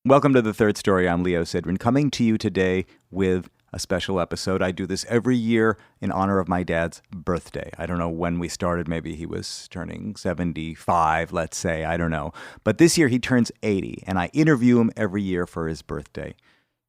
Welcome to The Third Story. I'm Leo Sidran, coming to you today with a special episode. I do this every year in honor of my dad's birthday. I don't know when we started. Maybe he was turning 75, let's say. I don't know. But this year he turns 80, and I interview him every year for his birthday.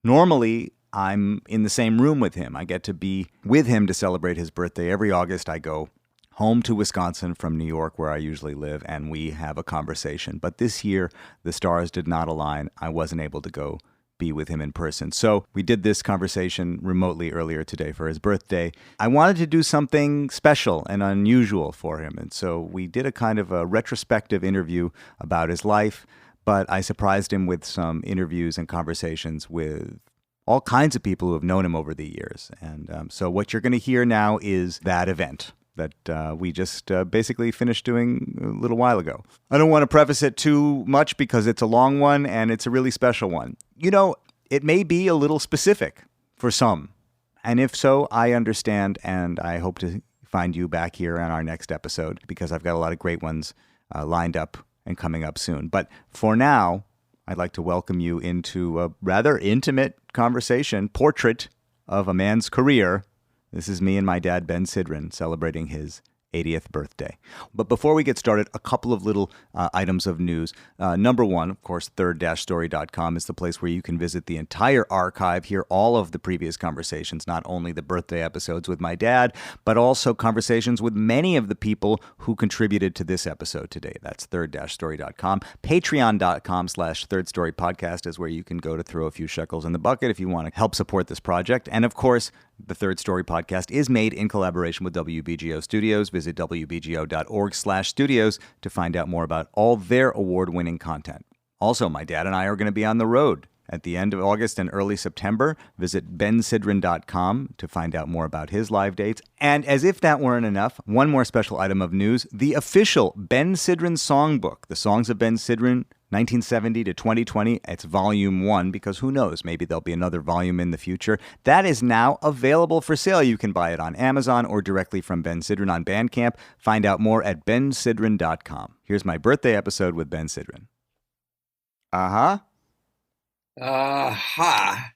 Normally, I'm in the same room with him. I get to be with him to celebrate his birthday. Every August, I go home to Wisconsin from New York, where I usually live, and we have a conversation. But this year, the stars did not align. I wasn't able to go be with him in person. So we did this conversation remotely earlier today for his birthday. I wanted to do something special and unusual for him. And so we did a kind of a retrospective interview about his life, but I surprised him with some interviews and conversations with all kinds of people who have known him over the years. And so what you're going to hear now is that event that we just basically finished doing a little while ago. I don't want to preface it too much because it's a long one and it's a really special one. You know, it may be a little specific for some. And if so, I understand, and I hope to find you back here on our next episode because I've got a lot of great ones lined up and coming up soon. But for now, I'd like to welcome you into a rather intimate conversation, portrait of a man's career. This is me and my dad, Ben Sidran, celebrating his 80th birthday. But before we get started, a couple of little items of news. Number one, of course, third-story.com is the place where you can visit the entire archive, hear all of the previous conversations, not only the birthday episodes with my dad, but also conversations with many of the people who contributed to this episode today. That's third-story.com. Patreon.com/thirdstorypodcast is where you can go to throw a few shekels in the bucket if you want to help support this project. And of course, the Third Story podcast is made in collaboration with WBGO Studios. Visit wbgo.org/studios to find out more about all their award-winning content. Also, my dad and I are going to be on the road at the end of August and early September. Visit bensidran.com to find out more about his live dates. And as if that weren't enough, one more special item of news, the official Ben Sidran songbook, The Songs of Ben Sidran, 1970 to 2020. It's volume 1 because who knows, maybe there'll be another volume in the future. That is now available for sale. You can buy it on Amazon or directly from Ben Sidran on Bandcamp. Find out more at bensidran.com. Here's my birthday episode with Ben Sidran. Uh-huh. Aha.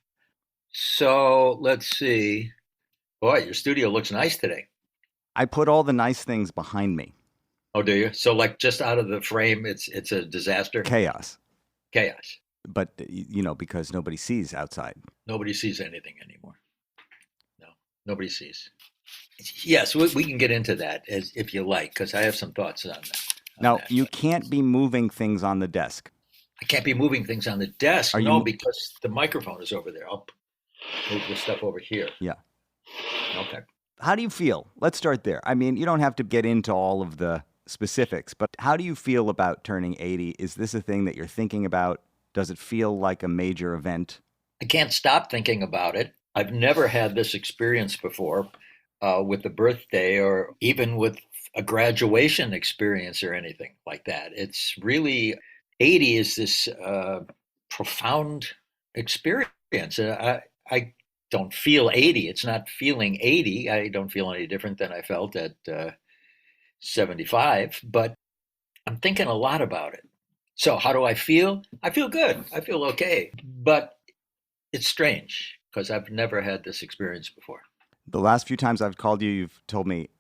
So let's see. Boy, your studio looks nice today. I put all the nice things behind me. Oh, do you? So like just out of the frame, it's a disaster? Chaos. Chaos. But, you know, because nobody sees outside. Nobody sees anything anymore. No, nobody sees. Yes, we can get into that if you like, because I have some thoughts on that. Now, you can't be moving things on the desk. I can't be moving things on the desk. Because the microphone is over there. I'll move this stuff over here. Yeah. Okay. How do you feel? Let's start there. I mean, you don't have to get into all of the specifics, but how do you feel about turning 80? Is this a thing that you're thinking about? Does it feel like a major event? I can't stop thinking about it. I've never had this experience before with the birthday or even with a graduation experience or anything like that. It's really, 80 is this profound experience. I don't feel 80. It's not feeling 80. I don't feel any different than I felt at 75, but I'm thinking a lot about it. So how do I feel? I feel good. I feel okay. But it's strange because I've never had this experience before. The last few times I've called you, you've told me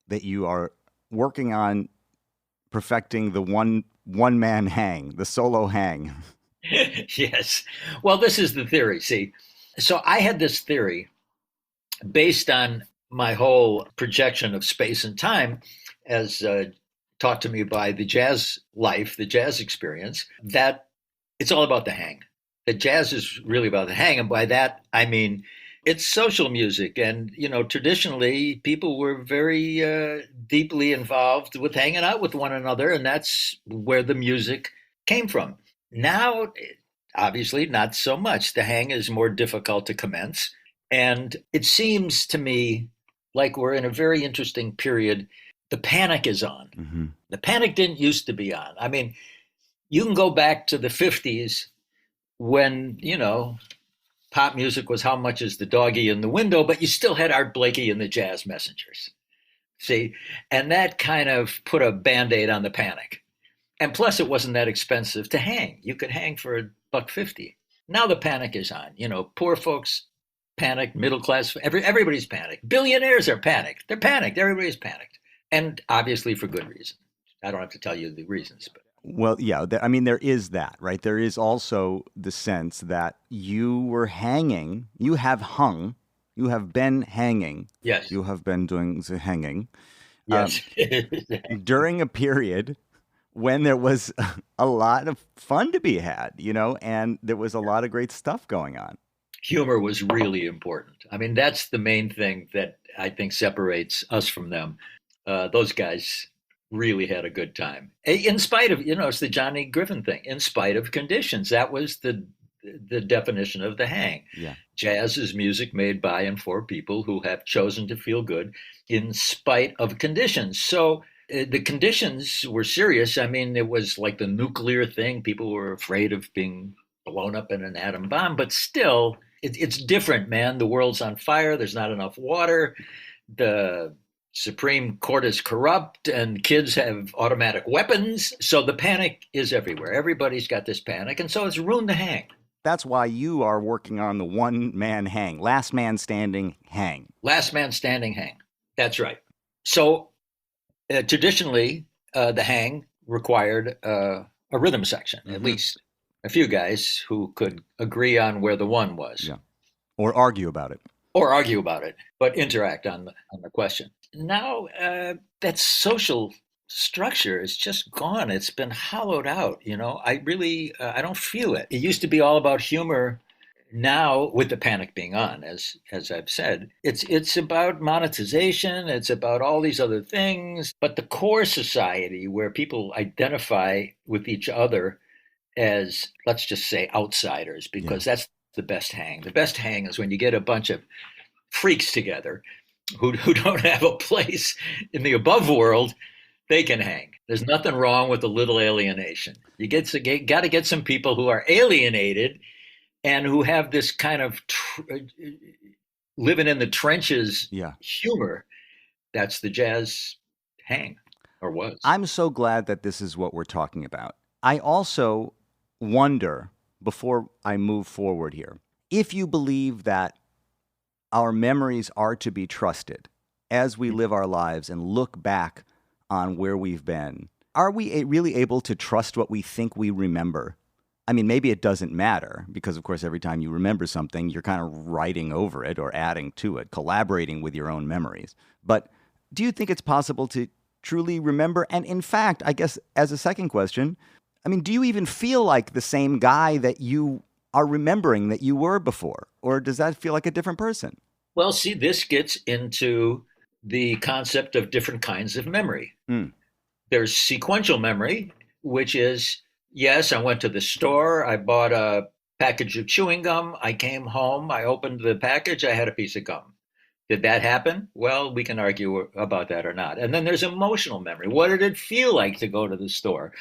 that you are working on perfecting the one-man hang, the solo hang. Yes. Well, this is the theory. See, so I had this theory based on my whole projection of space and time as taught to me by the jazz life, the jazz experience, that it's all about the hang. That jazz is really about the hang. And by that, I mean, it's social music. And, you know, traditionally, people were very deeply involved with hanging out with one another. And that's where the music came from. Now, obviously, not so much. The hang is more difficult to commence. And it seems to me like we're in a very interesting period. The panic is on. Mm-hmm. The panic didn't used to be on. I mean, you can go back to the 50s when, you know, pop music was How Much Is the Doggy in the Window, but you still had Art Blakey and the Jazz Messengers. See, and that kind of put a Band-Aid on the panic. And plus, it wasn't that expensive to hang. You could hang for $1.50. Now the panic is on. Poor folks panicked, middle class, everybody's panicked. Billionaires are panicked. They're panicked. Everybody's panicked. And obviously for good reason. I don't have to tell you the reasons. But. Well, yeah, there is that, right? There is also the sense that you were hanging, you have been hanging. Yes. You have been doing the hanging. Yes. During a period when there was a lot of fun to be had, and there was a lot of great stuff going on. Humor was really important. I mean, that's the main thing that I think separates us from them. Those guys really had a good time. In spite of, it's the Johnny Griffin thing. In spite of conditions, that was the definition of the hang. Yeah. Jazz is music made by and for people who have chosen to feel good in spite of conditions. So the conditions were serious. I mean, it was like the nuclear thing. People were afraid of being blown up in an atom bomb, but still, it's different, man. The world's on fire. There's not enough water. The Supreme Court is corrupt and kids have automatic weapons. So the panic is everywhere. Everybody's got this panic. And so it's ruined the hang. That's why you are working on the one-man hang, last man standing hang. Last man standing hang. That's right. So traditionally, the hang required a rhythm section, at least a few guys who could agree on where the one was. Yeah. Or argue about it. But interact on the question. Now that social structure is just gone. It's been hollowed out. I really, I don't feel it. It used to be all about humor. Now, with the panic being on, as I've said, it's about monetization. It's about all these other things. But the core society, where people identify with each other as, let's just say, outsiders, because that's the best hang. The best hang is when you get a bunch of freaks together who don't have a place in the above world. They can hang. There's nothing wrong with a little alienation. You got to get some people who are alienated and who have this kind of living in the trenches humor. That's the jazz hang, or was. I'm so glad that this is what we're talking about. I also wonder, before I move forward here, if you believe that our memories are to be trusted as we live our lives and look back on where we've been. Are we really able to trust what we think we remember? I mean, maybe it doesn't matter because, of course, every time you remember something, you're kind of writing over it or adding to it, collaborating with your own memories. But do you think it's possible to truly remember? And in fact, I guess as a second question, I mean, do you even feel like the same guy that you are remembering that you were before? Or does that feel like a different person? Well, see, this gets into the concept of different kinds of memory. There's sequential memory, which is, yes, I went to the store, I bought a package of chewing gum, I came home, I opened the package, I had a piece of gum. Did that happen? Well, we can argue about that or not. And then there's emotional memory. What did it feel like to go to the store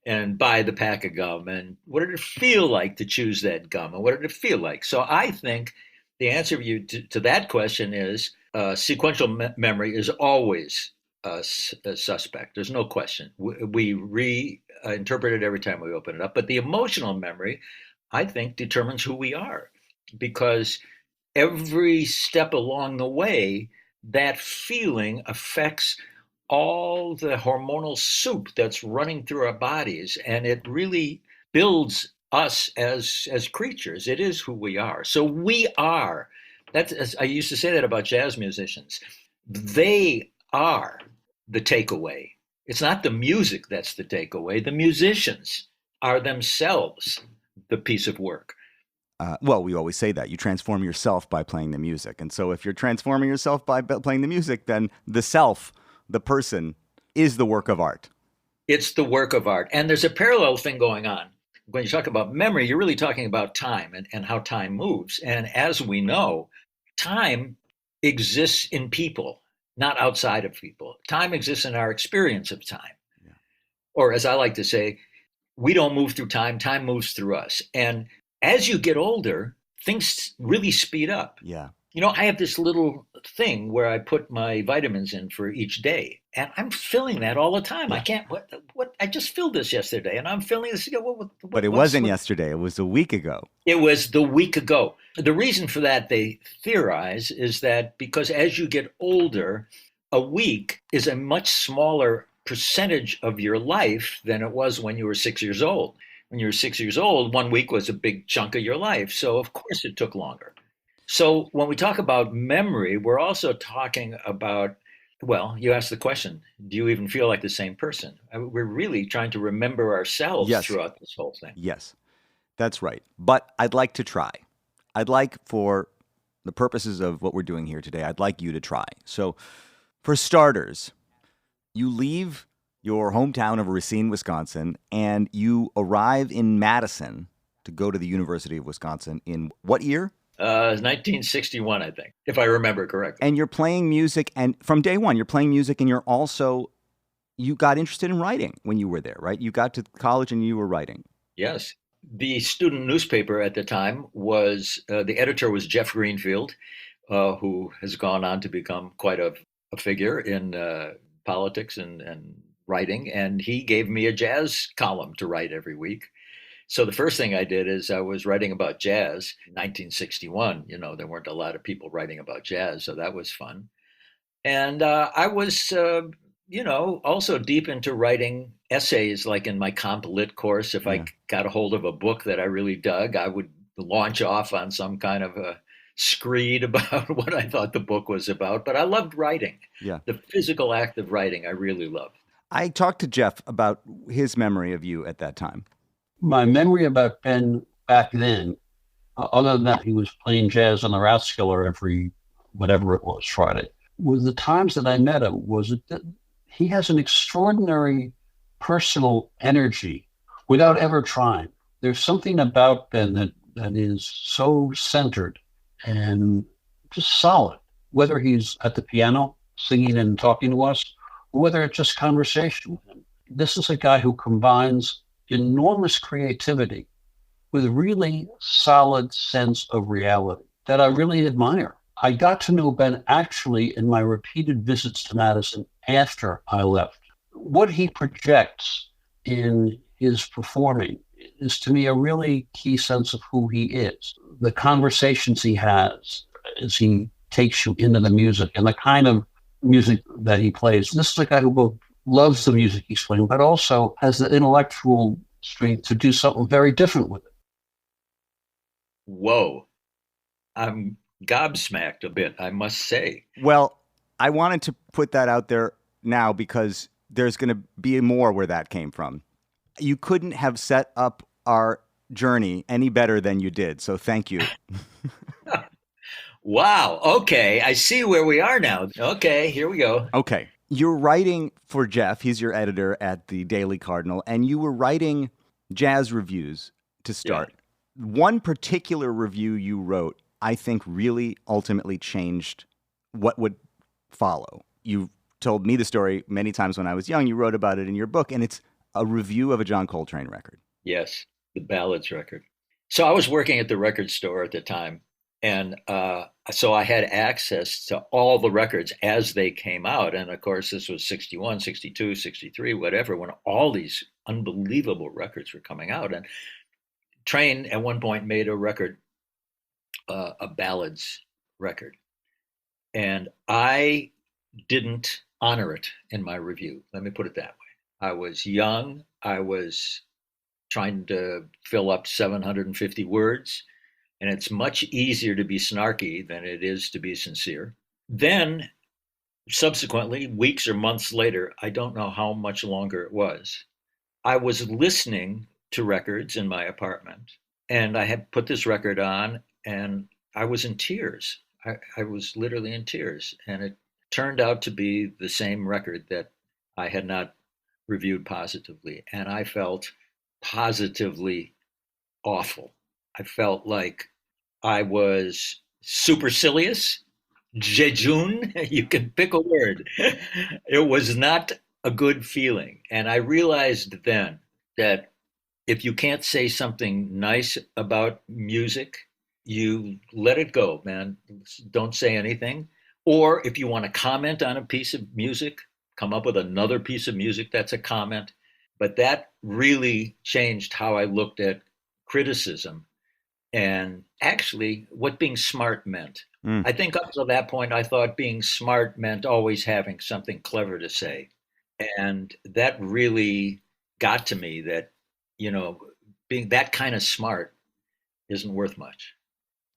and buy the pack of gum? And what did it feel like to choose that gum? And what did it feel like? So I think the answer to that question is sequential memory is always a suspect. There's no question. We reinterpret it every time we open it up. But the emotional memory, I think, determines who we are, because every step along the way, that feeling affects all the hormonal soup that's running through our bodies, and it really builds us as creatures. It is who we are. So we are. That's, I used to say that about jazz musicians. They are the takeaway. It's not the music that's the takeaway. The musicians are themselves the piece of work. Well, we always say that. You transform yourself by playing the music. And so if you're transforming yourself by playing the music, then the self, the person, is the work of art. It's the work of art. And there's a parallel thing going on. When you talk about memory, you're really talking about time and how time moves. And as we know, time exists in people, not outside of people. Time exists in our experience of time. Yeah. Or as I like to say, we don't move through time, time moves through us. And as you get older, things really speed up. Yeah. I have this little thing where I put my vitamins in for each day, and I'm filling that all the time. I Yeah. can't. What? I just filled this yesterday, and I'm filling this. But it wasn't yesterday. It was a week ago. It was the week ago. The reason for that, they theorize, is that because as you get older, a week is a much smaller percentage of your life than it was when you were 6 years old. When you were 6 years old, 1 week was a big chunk of your life. So, of course, it took longer. So, when we talk about memory, we're also talking about, well, you asked the question, do you even feel like the same person? We're really trying to remember ourselves Yes. throughout this whole thing. Yes, that's right. But I'd like to try. I'd like, for the purposes of what we're doing here today, I'd like you to try. So, for starters, you leave your hometown of Racine, Wisconsin, and you arrive in Madison to go to the University of Wisconsin in what year? 1961, I think, if I remember correctly. And you're playing music, and from day one, you're playing music, and you got interested in writing when you were there, right? You got to college and you were writing. Yes. The student newspaper at the time was, the editor was Jeff Greenfield, who has gone on to become quite a figure in politics and writing. And he gave me a jazz column to write every week. So the first thing I did is I was writing about jazz in 1961. There weren't a lot of people writing about jazz, so that was fun. And I was, also deep into writing essays, like in my comp lit course. If I got a hold of a book that I really dug, I would launch off on some kind of a screed about what I thought the book was about. But I loved writing. Yeah. The physical act of writing, I really loved. I talked to Jeff about his memory of you at that time. My memory about Ben back then, other than that he was playing jazz on the Rathskeller every, whatever it was, Friday, was the times that I met him, was that he has an extraordinary personal energy without ever trying. There's something about Ben that is so centered and just solid, whether he's at the piano singing and talking to us, or whether it's just conversation with him. This is a guy who combines enormous creativity with a really solid sense of reality that I really admire. I got to know Ben actually in my repeated visits to Madison after I left. What he projects in his performing is, to me, a really key sense of who he is. The conversations he has as he takes you into the music and the kind of music that he plays. This is a guy who both loves the music he's playing, but also has the intellectual strength to do something very different with it. Whoa. I'm gobsmacked a bit, I must say. Well, I wanted to put that out there now because there's going to be more where that came from. You couldn't have set up our journey any better than you did, so thank you. Wow. Okay. I see where we are now. Okay. Here we go. Okay. You're writing for Jeff. He's your editor at the Daily Cardinal, and you were writing jazz reviews to start. Yeah. One particular review you wrote, I think, really ultimately changed what would follow. You told me the story many times when I was young. You wrote about it in your book, and it's a review of a John Coltrane record. Yes, the Ballads record. So I was working at the record store at the time. And so I had access to all the records as they came out. And of course, this was 61, 62, 63, whatever, when all these unbelievable records were coming out. And Train at one point made a record, a ballads record. And I didn't honor it in my review. Let me put it that way. I was young. I was trying to fill up 750 words. And it's much easier to be snarky than it is to be sincere. Then, subsequently, weeks or months later, I don't know how much longer it was, I was listening to records in my apartment, and I had put this record on, and I was in tears. I was literally in tears, and it turned out to be the same record that I had not reviewed positively, and I felt positively awful. I felt like I was supercilious, jejune, you can pick a word. It was not a good feeling. And I realized then that if you can't say something nice about music, you let it go, man. Don't say anything. Or if you want to comment on a piece of music, come up with another piece of music that's a comment. But that really changed how I looked at criticism and actually what being smart meant. Mm. I think up to that point, I thought being smart meant always having something clever to say. And that really got to me that, being that kind of smart isn't worth much.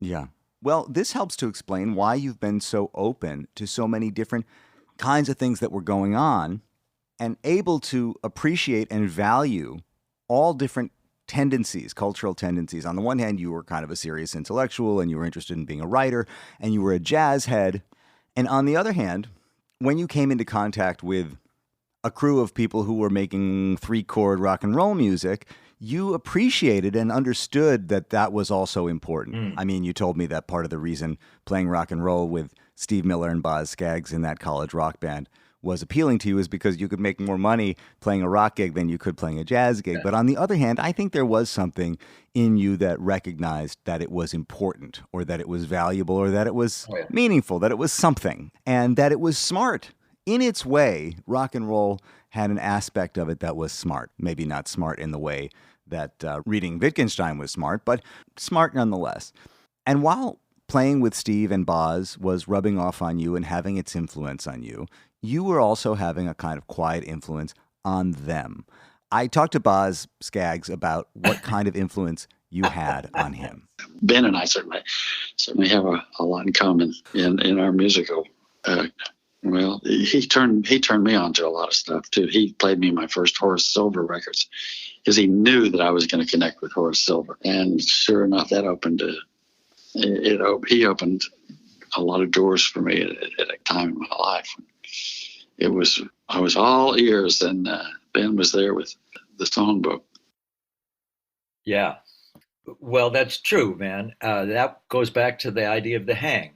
Yeah. Well, this helps to explain why you've been so open to so many different kinds of things that were going on and able to appreciate and value all different tendencies, cultural tendencies. On the one hand, you were kind of a serious intellectual and you were interested in being a writer and you were a jazz head. And on the other hand, when you came into contact with a crew of people who were making 3-chord rock and roll music, you appreciated and understood that that was also important. Mm. I mean, you told me that part of the reason playing rock and roll with Steve Miller and Boz Scaggs in that college rock band was appealing to you is because you could make more money playing a rock gig than you could playing a jazz gig. But on the other hand, I think there was something in you that recognized that it was important or that it was valuable or that it was meaningful, that it was something and that it was smart. In its way, rock and roll had an aspect of it that was smart. Maybe not smart in the way that reading Wittgenstein was smart, but smart nonetheless. And while playing with Steve and Boz was rubbing off on you and having its influence on you, you were also having a kind of quiet influence on them. I talked to Boz Scaggs about what kind of influence you had on him. Ben and I certainly have a lot in common in our musical. Well, he turned me on to a lot of stuff too. He played me my first Horace Silver records because he knew that I was going to connect with Horace Silver, and sure enough, that he opened a lot of doors for me at a time in my life. I was all ears, and Ben was there with the songbook. Yeah, well, that's true, man. That goes back to the idea of the hang.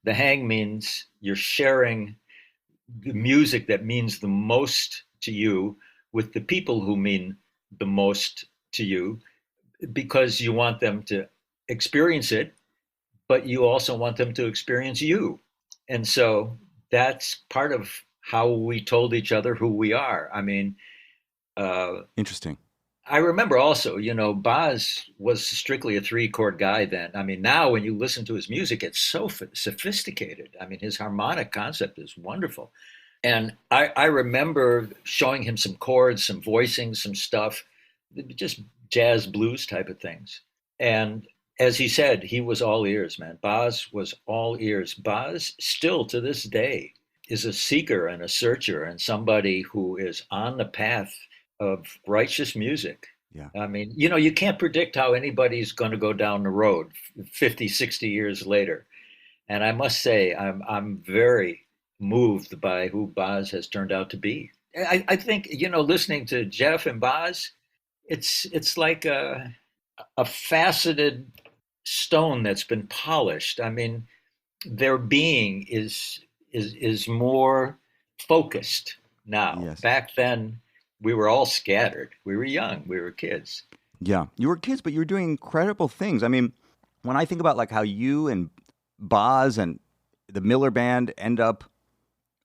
The hang means you're sharing the music that means the most to you with the people who mean the most to you, because you want them to experience it, but you also want them to experience you. And so that's part of how we told each other who we are. I mean, interesting. I remember also, Boz was strictly a 3-chord guy then. I mean, now when you listen to his music, it's so sophisticated. I mean, his harmonic concept is wonderful. And I remember showing him some chords, some voicing, some stuff, just jazz blues type of things. And as he said, he was all ears, man. Boz was all ears. Boz still to this day is a seeker and a searcher and somebody who is on the path of righteous music. Yeah. I mean, you can't predict how anybody's going to go down the road 50, 60 years later. And I must say, I'm very moved by who Boz has turned out to be. I think, listening to Jeff and Boz, it's like a faceted stone that's been polished. I mean, their being is more focused now. Yes. Back then, we were all scattered. We were young. We were kids. Yeah, you were kids, but you were doing incredible things. I mean, when I think about like how you and Boz and the Miller Band end up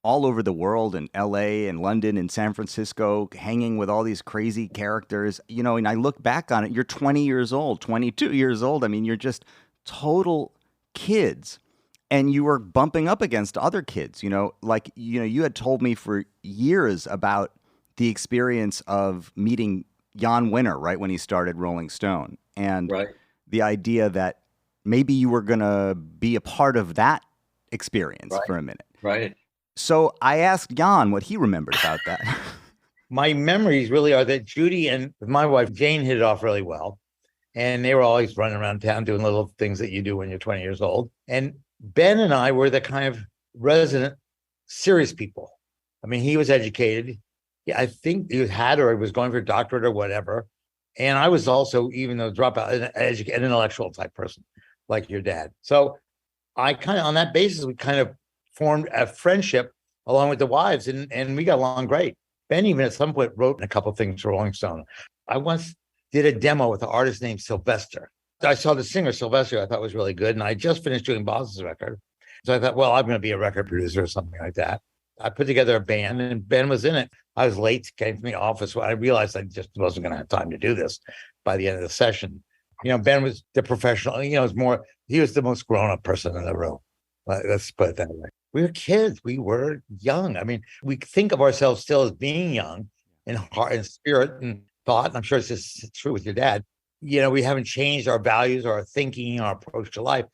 all over the world in LA and London and San Francisco, hanging with all these crazy characters, and I look back on it, you're 20 years old, 22 years old. I mean, you're just total kids. And you were bumping up against other kids, you had told me for years about the experience of meeting Jann Wenner right when he started Rolling Stone. And the idea that maybe you were going to be a part of that experience for a minute. Right. So I asked Jann what he remembered about that. My memories really are that Judy and my wife, Jane, hit it off really well. And they were always running around town doing little things that you do when you're 20 years old. And Ben and I were the kind of resident serious people. I mean, he was educated. Yeah, I think he had or he was going for a doctorate or whatever. And I was also, even though dropout, an intellectual type person like your dad. So I kind of, on that basis, we kind of formed a friendship along with the wives, and we got along great. Ben even at some point wrote a couple of things for Rolling Stone. I once did a demo with an artist named Sylvester. I saw the singer Sylvester, I thought was really good. And I just finished doing Boz's record. So I thought, well, I'm going to be a record producer or something like that. I put together a band and Ben was in it. I was late, came from the office. I realized I just wasn't going to have time to do this by the end of the session. Ben was the professional, he was the most grown-up person in the room. Let's put it that way. We were kids. We were young. I mean, we think of ourselves still as being young in heart and spirit and thought. And I'm sure it's just true with your dad. We haven't changed our values, our thinking, our approach to life.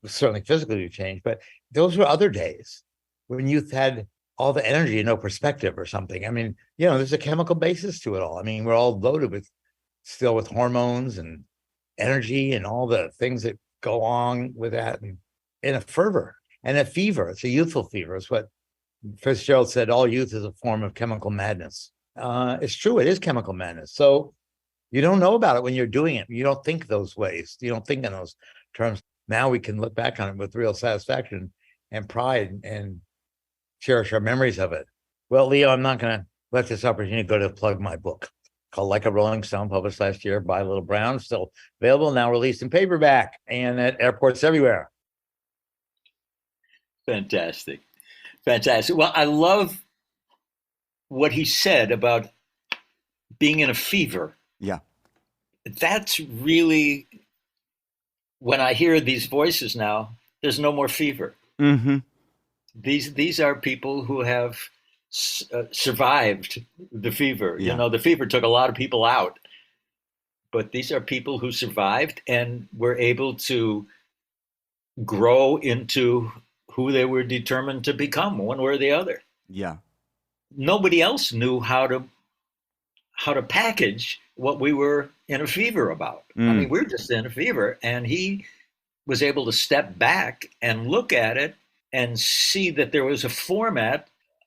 Certainly physically we've changed, but those were other days when youth had all the energy and no perspective or something. I mean, there's a chemical basis to it all. I mean, we're all loaded with hormones and energy and all the things that go on with that, and in a fervor and a fever. It's a youthful fever. It's what Fitzgerald said, all youth is a form of chemical madness. It's true. It is chemical madness. So you don't know about it when you're doing it. You don't think those ways. You don't think in those terms. Now we can look back on it with real satisfaction and pride and cherish our memories of it. Well, Leo, I'm not going to let this opportunity go to plug my book called Like a Rolling Stone, published last year by Little Brown, still available, now released in paperback and at airports everywhere. Fantastic. Well, I love what he said about being in a fever. Yeah. That's really, when I hear these voices now, there's no more fever. Mm-hmm. These are people who have survived the fever. Yeah. The fever took a lot of people out, but these are people who survived and were able to grow into who they were determined to become, one way or the other. Yeah. Nobody else knew how to package what we were in a fever about. I mean, we were just in a fever, and he was able to step back and look at it and see that there was a format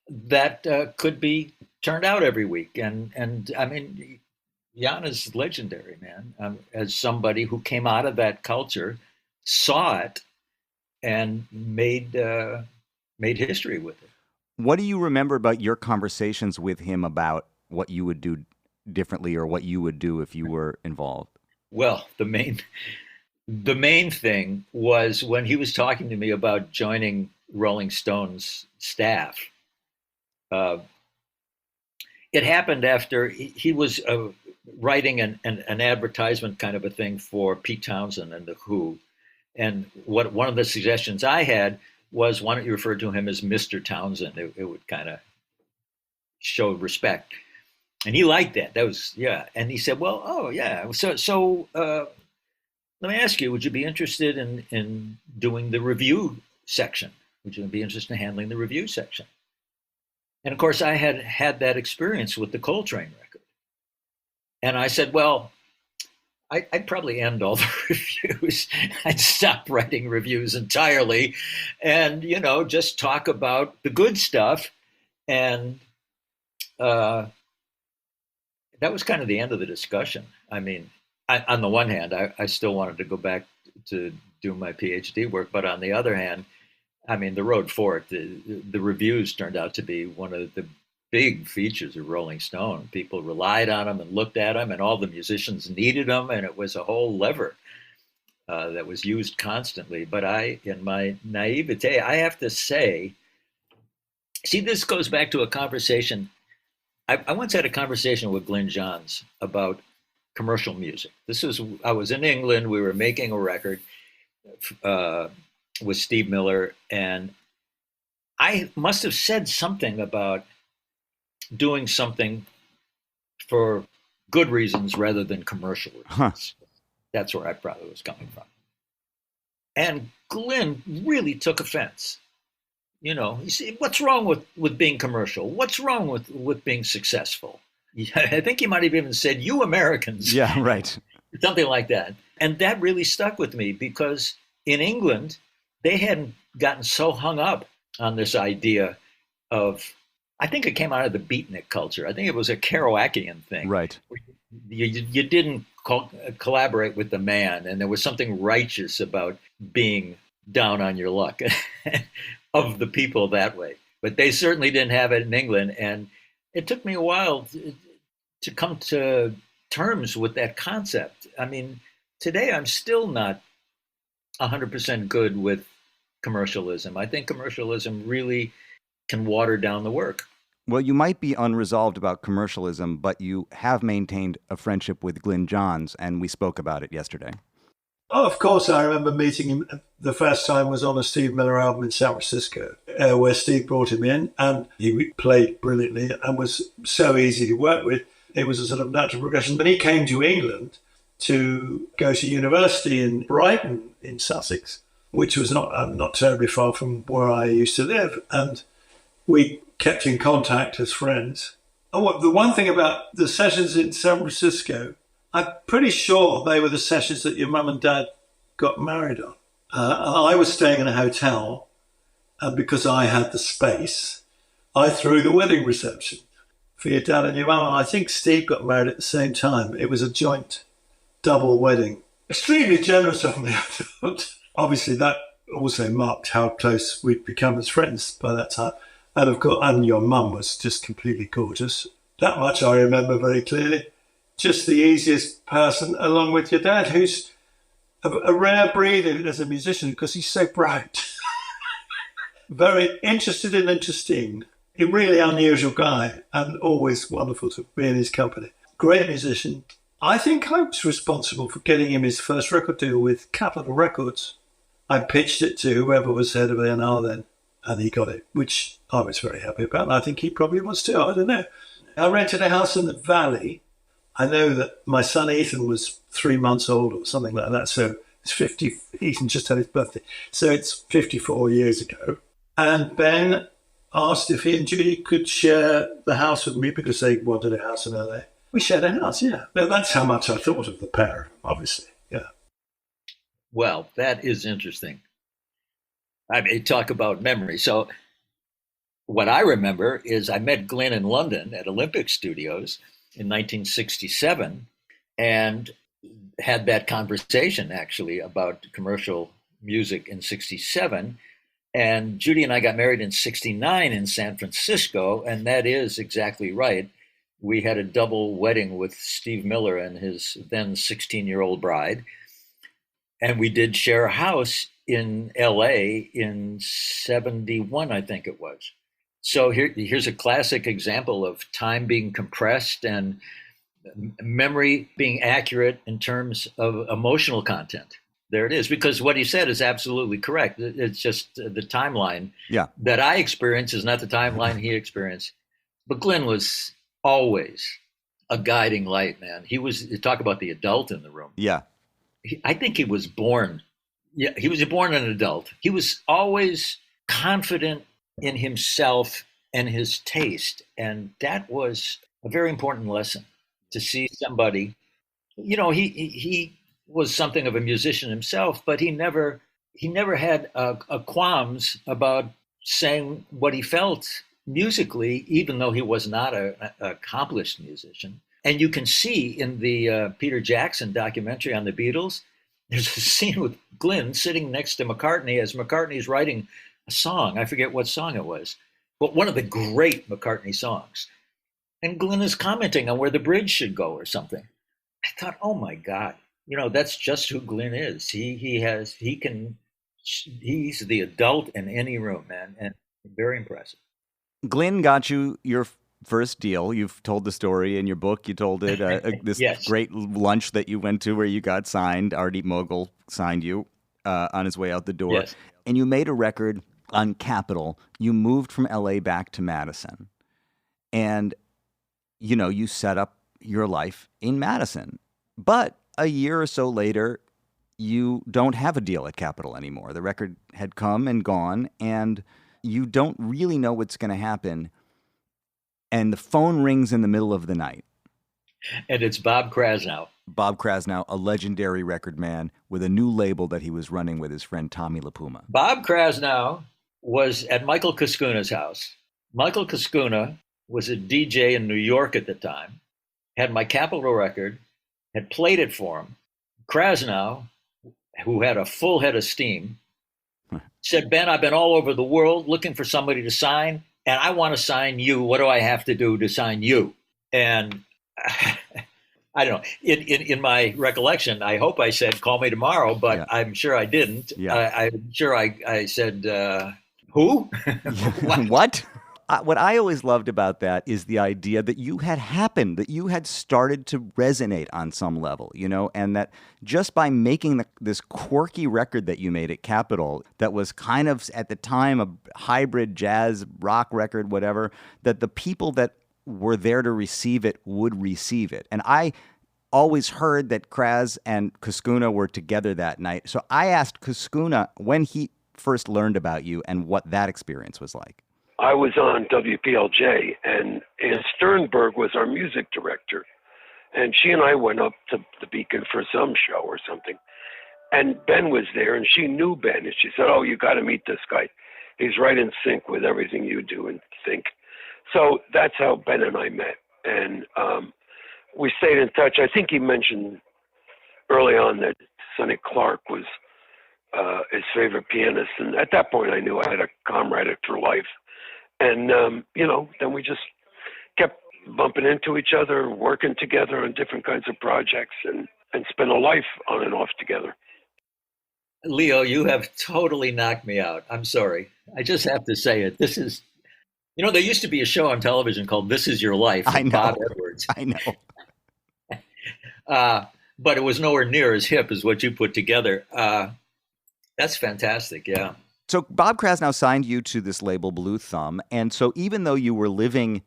that could be turned out every week. And I mean, Jann is legendary, man. As somebody who came out of that culture, saw it, and made history with it. What do you remember about your conversations with him about what you would do differently or what you would do if you were involved? Well, the main thing was when he was talking to me about joining Rolling Stone's staff. It happened after he was writing an advertisement kind of a thing for Pete Townsend and the Who. And one of the suggestions I had was, why don't you refer to him as Mr. Townsend? It would kind of show respect. And he liked that. That was, yeah. And he said, well, oh, yeah. So let me ask you, would you be interested in doing the review section? Would you be interested in handling the review section? And of course, I had that experience with the Coltrane record. And I said, well, I'd probably end all the reviews. I'd stop writing reviews entirely and, just talk about the good stuff. And that was kind of the end of the discussion. I mean, on the one hand, I still wanted to go back to do my PhD work. But on the other hand, I mean, the road for it, the reviews turned out to be one of the big features of Rolling Stone. People relied on them and looked at them, and all the musicians needed them, and it was a whole lever that was used constantly. But in my naivete, I have to say, see, this goes back to a conversation. I once had a conversation with Glyn Johns about commercial music. I was in England. We were making a record with Steve Miller, and I must have said something about doing something for good reasons rather than commercial reasons. Huh. That's where I probably was coming from. And Glyn really took offense. He said, what's wrong with being commercial? What's wrong with being successful? I think he might have even said, you Americans. Yeah, right. Something like that. And that really stuck with me because in England, they hadn't gotten so hung up on this idea of, I think it came out of the beatnik culture. I think it was a Kerouacian thing. Right. You didn't collaborate with the man, and there was something righteous about being down on your luck of the people that way. But they certainly didn't have it in England, and it took me a while to come to terms with that concept. I mean, today I'm still not 100% good with commercialism. I think commercialism really can water down the work. Well, you might be unresolved about commercialism, but you have maintained a friendship with Glyn Johns, and we spoke about it yesterday. Oh, of course, I remember meeting him. The first time was on a Steve Miller album in San Francisco, where Steve brought him in, and he played brilliantly and was so easy to work with. It was a sort of natural progression. Then he came to England to go to university in Brighton in Sussex, which was not terribly far from where I used to live, and we kept in contact as friends. Oh, the one thing about the sessions in San Francisco, I'm pretty sure they were the sessions that your mum and dad got married on. I was staying in a hotel, and because I had the space, I threw the wedding reception for your dad and your mum. And I think Steve got married at the same time. It was a joint double wedding. Extremely generous of me, I thought. Obviously, that also marked how close we'd become as friends by that time. And of course, and your mum was just completely gorgeous. That much I remember very clearly. Just the easiest person, along with your dad, who's a rare breed as a musician because he's so bright. Very interested and interesting. A really unusual guy and always wonderful to be in his company. Great musician. I think I was responsible for getting him his first record deal with Capitol Records. I pitched it to whoever was head of A&R then, and he got it, which I was very happy about. And I think he probably was too. I don't know. I rented a house in the Valley. I know that my son Ethan was 3 months old or something like that. So it's 50. Ethan just had his birthday. So it's 54 years ago. And Ben asked if he and Judy could share the house with me because they wanted a house in LA. We shared a house, yeah. That's how much I thought of the pair, obviously. Yeah. Well, that is interesting. I mean, talk about memory. So what I remember is I met Glyn in London at Olympic Studios in 1967 and had that conversation actually about commercial music in 67. And Judy and I got married in 69 in San Francisco. And that is exactly right. We had a double wedding with Steve Miller and his then 16-year-old bride. And we did share a house in LA in 71, I think it was. So here's a classic example of time being compressed and memory being accurate in terms of emotional content. There it is, because what he said is absolutely correct. It's just the timeline that I experience is not the timeline he experienced. But Glyn was always a guiding light, man. He was, you talk about the adult in the room. Yeah. I think he was born. Yeah, he was born an adult. He was always confident in himself and his taste. And that was a very important lesson to see somebody, you know, he was something of a musician himself, but he never had a qualms about saying what he felt musically, even though he was not an accomplished musician. And you can see in the Peter Jackson documentary on the Beatles, there's a scene with Glyn sitting next to McCartney as McCartney's writing a song. I forget what song it was, but one of the great McCartney songs. And Glyn is commenting on where the bridge should go or something. I thought, oh my God, you know, that's just who Glyn is. He's the adult in any room, man, and very impressive. Glyn got you your first deal. You've told the story in your book. You told it this yes. great lunch that you went to where you got signed. Artie Mogul signed you on his way out the door. Yes. And you made a record on Capitol. You moved from LA back to Madison. And, you know, you set up your life in Madison. But a year or so later, you don't have a deal at Capitol anymore. The record had come and gone, and you don't really know what's going to happen. And the phone rings in the middle of the night. And it's Bob Krasnow. Bob Krasnow, a legendary record man with a new label that he was running with his friend Tommy LaPuma. Bob Krasnow was at Michael Cuscuna's house. Michael Cuscuna was a DJ in New York at the time, had my Capitol record, had played it for him. Krasnow, who had a full head of steam, said, Ben, I've been all over the world looking for somebody to sign, and I want to sign you. What do I have to do to sign you? And I don't know. In my recollection, I hope I said, call me tomorrow, but Yeah. I'm sure I didn't. Yeah. I'm sure I said, who? What? What I always loved about that is the idea that you had happened, that you had started to resonate on some level, and that just by making this quirky record that you made at Capitol, that was kind of at the time a hybrid jazz rock record, whatever, that the people that were there to receive it would receive it. And I always heard that Kraz and Cuscuna were together that night. So I asked Cuscuna when he first learned about you and what that experience was like. I was on WPLJ, and Ann Sternberg was our music director. And she and I went up to the Beacon for some show or something. And Ben was there, and she knew Ben. And she said, oh, you got to meet this guy. He's right in sync with everything you do and think. So that's how Ben and I met. And we stayed in touch. I think he mentioned early on that Sonny Clark was his favorite pianist. And at that point, I knew I had a comrade for life. And, then we just kept bumping into each other, working together on different kinds of projects and spent a life on and off together. Leo, you have totally knocked me out. I'm sorry. I just have to say it. This is, there used to be a show on television called This Is Your Life with Bob Edwards. I know. But it was nowhere near as hip as what you put together. That's fantastic. Yeah. So Bob Krasnow signed you to this label, Blue Thumb. And so even though you were living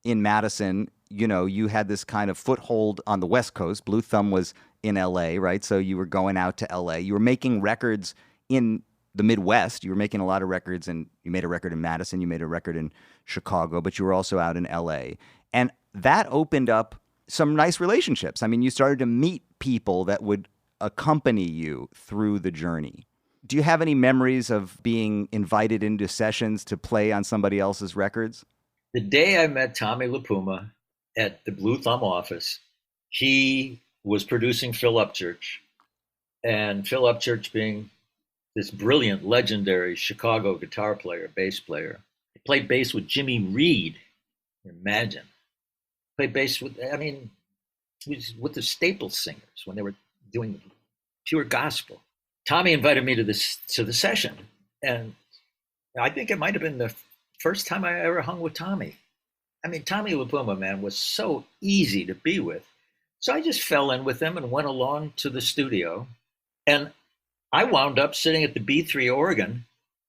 in Madison, you had this kind of foothold on the West Coast. Blue Thumb was in L.A., right? So you were going out to L.A. You were making records in the Midwest. You were making a lot of records, and you made a record in Madison. You made a record in Chicago, but you were also out in L.A. And that opened up some nice relationships. I mean, you started to meet people that would accompany you through the journey. Do you have any memories of being invited into sessions to play on somebody else's records? The day I met Tommy LaPuma at the Blue Thumb office, he was producing Phil Upchurch. And Phil Upchurch being this brilliant, legendary Chicago guitar player, bass player. He played bass with Jimmy Reed. Imagine. Played bass with, he was with the Staples Singers when they were doing pure gospel. Tommy invited me to the session, and I think it might have been the first time I ever hung with Tommy. I mean, Tommy LaPuma, man, was so easy to be with. So I just fell in with him and went along to the studio, and I wound up sitting at the B3 organ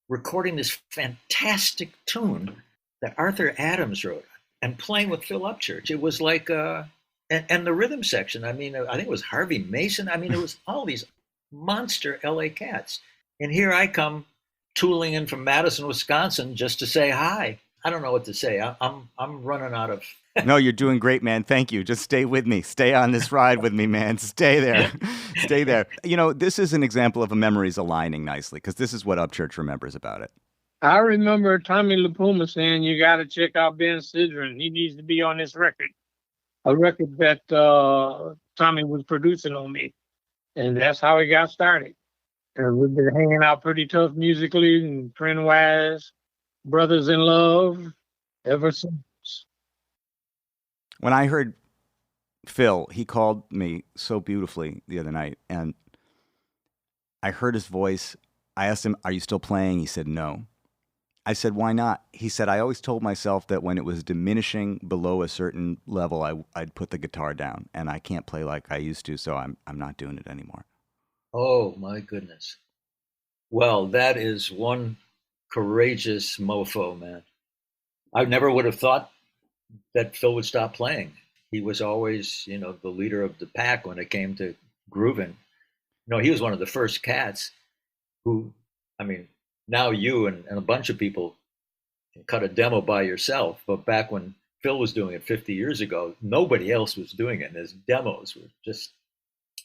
recording this fantastic tune that Arthur Adams wrote and playing with Phil Upchurch. It was like, and the rhythm section, I think it was Harvey Mason. It was all these monster LA cats. And here I come tooling in from Madison, Wisconsin just to say hi. I don't know what to say. I'm running out of. No, you're doing great, man. Thank you. Just stay with me. Stay on this ride with me, man. Stay there. Stay there. This is an example of a memories aligning nicely, because this is what Upchurch remembers about it. I remember Tommy LaPuma saying, you got to check out Ben Sidran. He needs to be on this record. A record that Tommy was producing on me. And that's how it got started. And we've been hanging out pretty tough musically and friend-wise, brothers in love ever since. When I heard Phil, he called me so beautifully the other night, and I heard his voice. I asked him, are you still playing? He said, no. I said, why not? He said, I always told myself that when it was diminishing below a certain level, I'd put the guitar down, and I can't play like I used to, so I'm not doing it anymore. Oh, my goodness. Well, that is one courageous mofo, man. I never would have thought that Phil would stop playing. He was always, the leader of the pack when it came to grooving. He was one of the first cats who, now you and a bunch of people can cut a demo by yourself. But back when Phil was doing it 50 years ago, nobody else was doing it. And his demos were just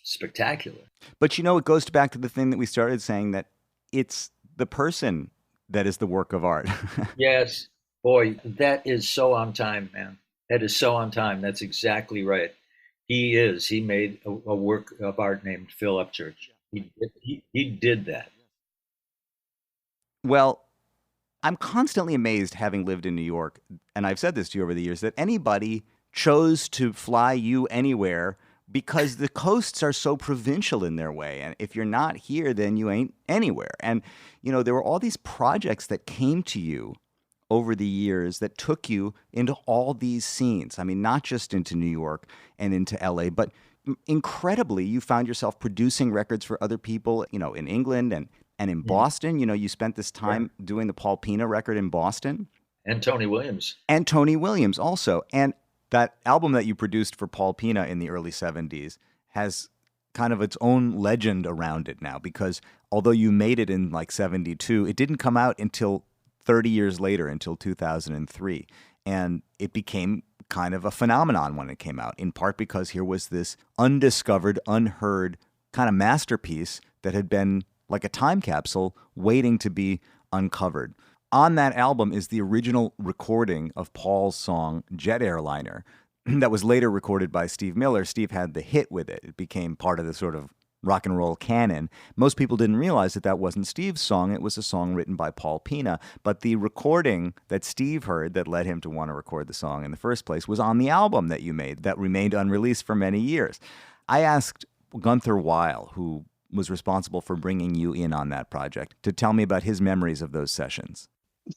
spectacular. But, it goes back to the thing that we started saying, that it's the person that is the work of art. Yes. Boy, that is so on time, man. That is so on time. That's exactly right. He made a work of art named Phil Upchurch. He did that. Well, I'm constantly amazed, having lived in New York, and I've said this to you over the years, that anybody chose to fly you anywhere because the coasts are so provincial in their way. And if you're not here, then you ain't anywhere. And, there were all these projects that came to you over the years that took you into all these scenes. I mean, not just into New York and into LA, but incredibly, you found yourself producing records for other people, in England and in Boston. You spent this time doing the Paul Pina record in Boston. And Tony Williams. And Tony Williams also. And that album that you produced for Paul Pina in the early 70s has kind of its own legend around it now, because although you made it in like 72, it didn't come out until 30 years later, until 2003. And it became kind of a phenomenon when it came out, in part because here was this undiscovered, unheard kind of masterpiece that had been like a time capsule waiting to be uncovered. On that album is the original recording of Paul's song Jet Airliner that was later recorded by Steve Miller. Steve had the hit with it. It became part of the sort of rock and roll canon. Most people didn't realize that that wasn't Steve's song. It was a song written by Paul Pina. But the recording that Steve heard that led him to want to record the song in the first place was on the album that you made that remained unreleased for many years. I asked Gunther Weil, who was responsible for bringing you in on that project, to tell me about his memories of those sessions.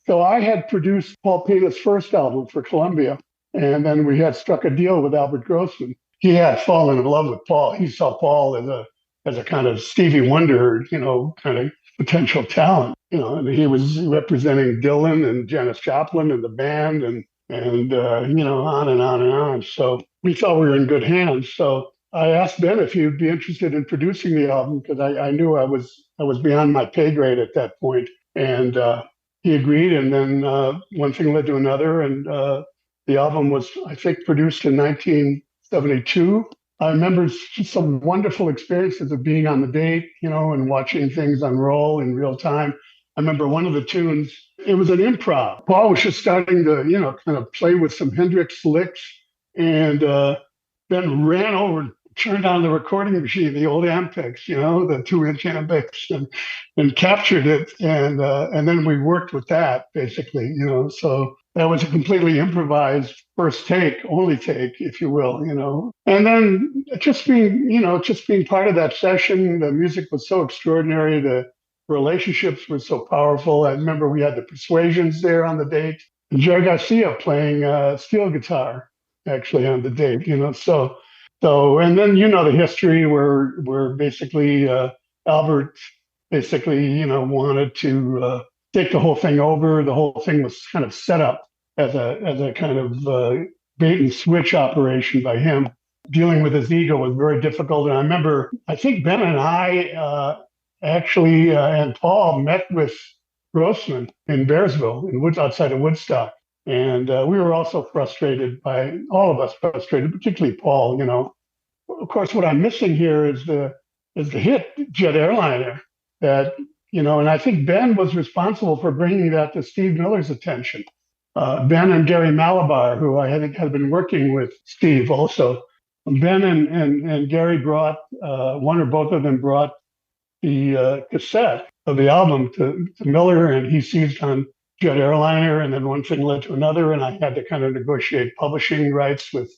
So I had produced Paul Pina's first album for Columbia, and then we had struck a deal with Albert Grossman. He had fallen in love with Paul. He saw Paul as a kind of Stevie Wonder, kind of potential talent, and he was representing Dylan and Janis Joplin and the band and on and on and on. So we thought we were in good hands. So I asked Ben if he'd be interested in producing the album, because I knew I was beyond my pay grade at that point. And he agreed, and then one thing led to another, and the album was, I think, produced in 1972. I remember some wonderful experiences of being on the date, and watching things unroll in real time. I remember one of the tunes, it was an improv. Paul was just starting to, kind of play with some Hendrix licks, and Ben ran over and turned on the recording machine, the old Ampex, the 2-inch Ampex, and captured it. And then we worked with that, basically, so that was a completely improvised first take, only take, if you will, And then just being part of that session, the music was so extraordinary. The relationships were so powerful. I remember we had the Persuasions there on the date, and Jerry Garcia playing steel guitar, actually, on the date, So, and then, the history where basically Albert basically, wanted to take the whole thing over. The whole thing was kind of set up as a kind of bait and switch operation by him. Dealing with his ego was very difficult. And I remember, I think Ben and I and Paul met with Grossman in Bearsville, outside of Woodstock. And we were also frustrated all of us, particularly Paul, Of course, what I'm missing here is the hit Jet Airliner that, and I think Ben was responsible for bringing that to Steve Miller's attention. Ben and Gary Malabar, who I think had been working with Steve also. Ben and Gary brought, one or both of them brought the cassette of the album to Miller, and he seized on Jet Airliner, and then one thing led to another, and I had to kind of negotiate publishing rights with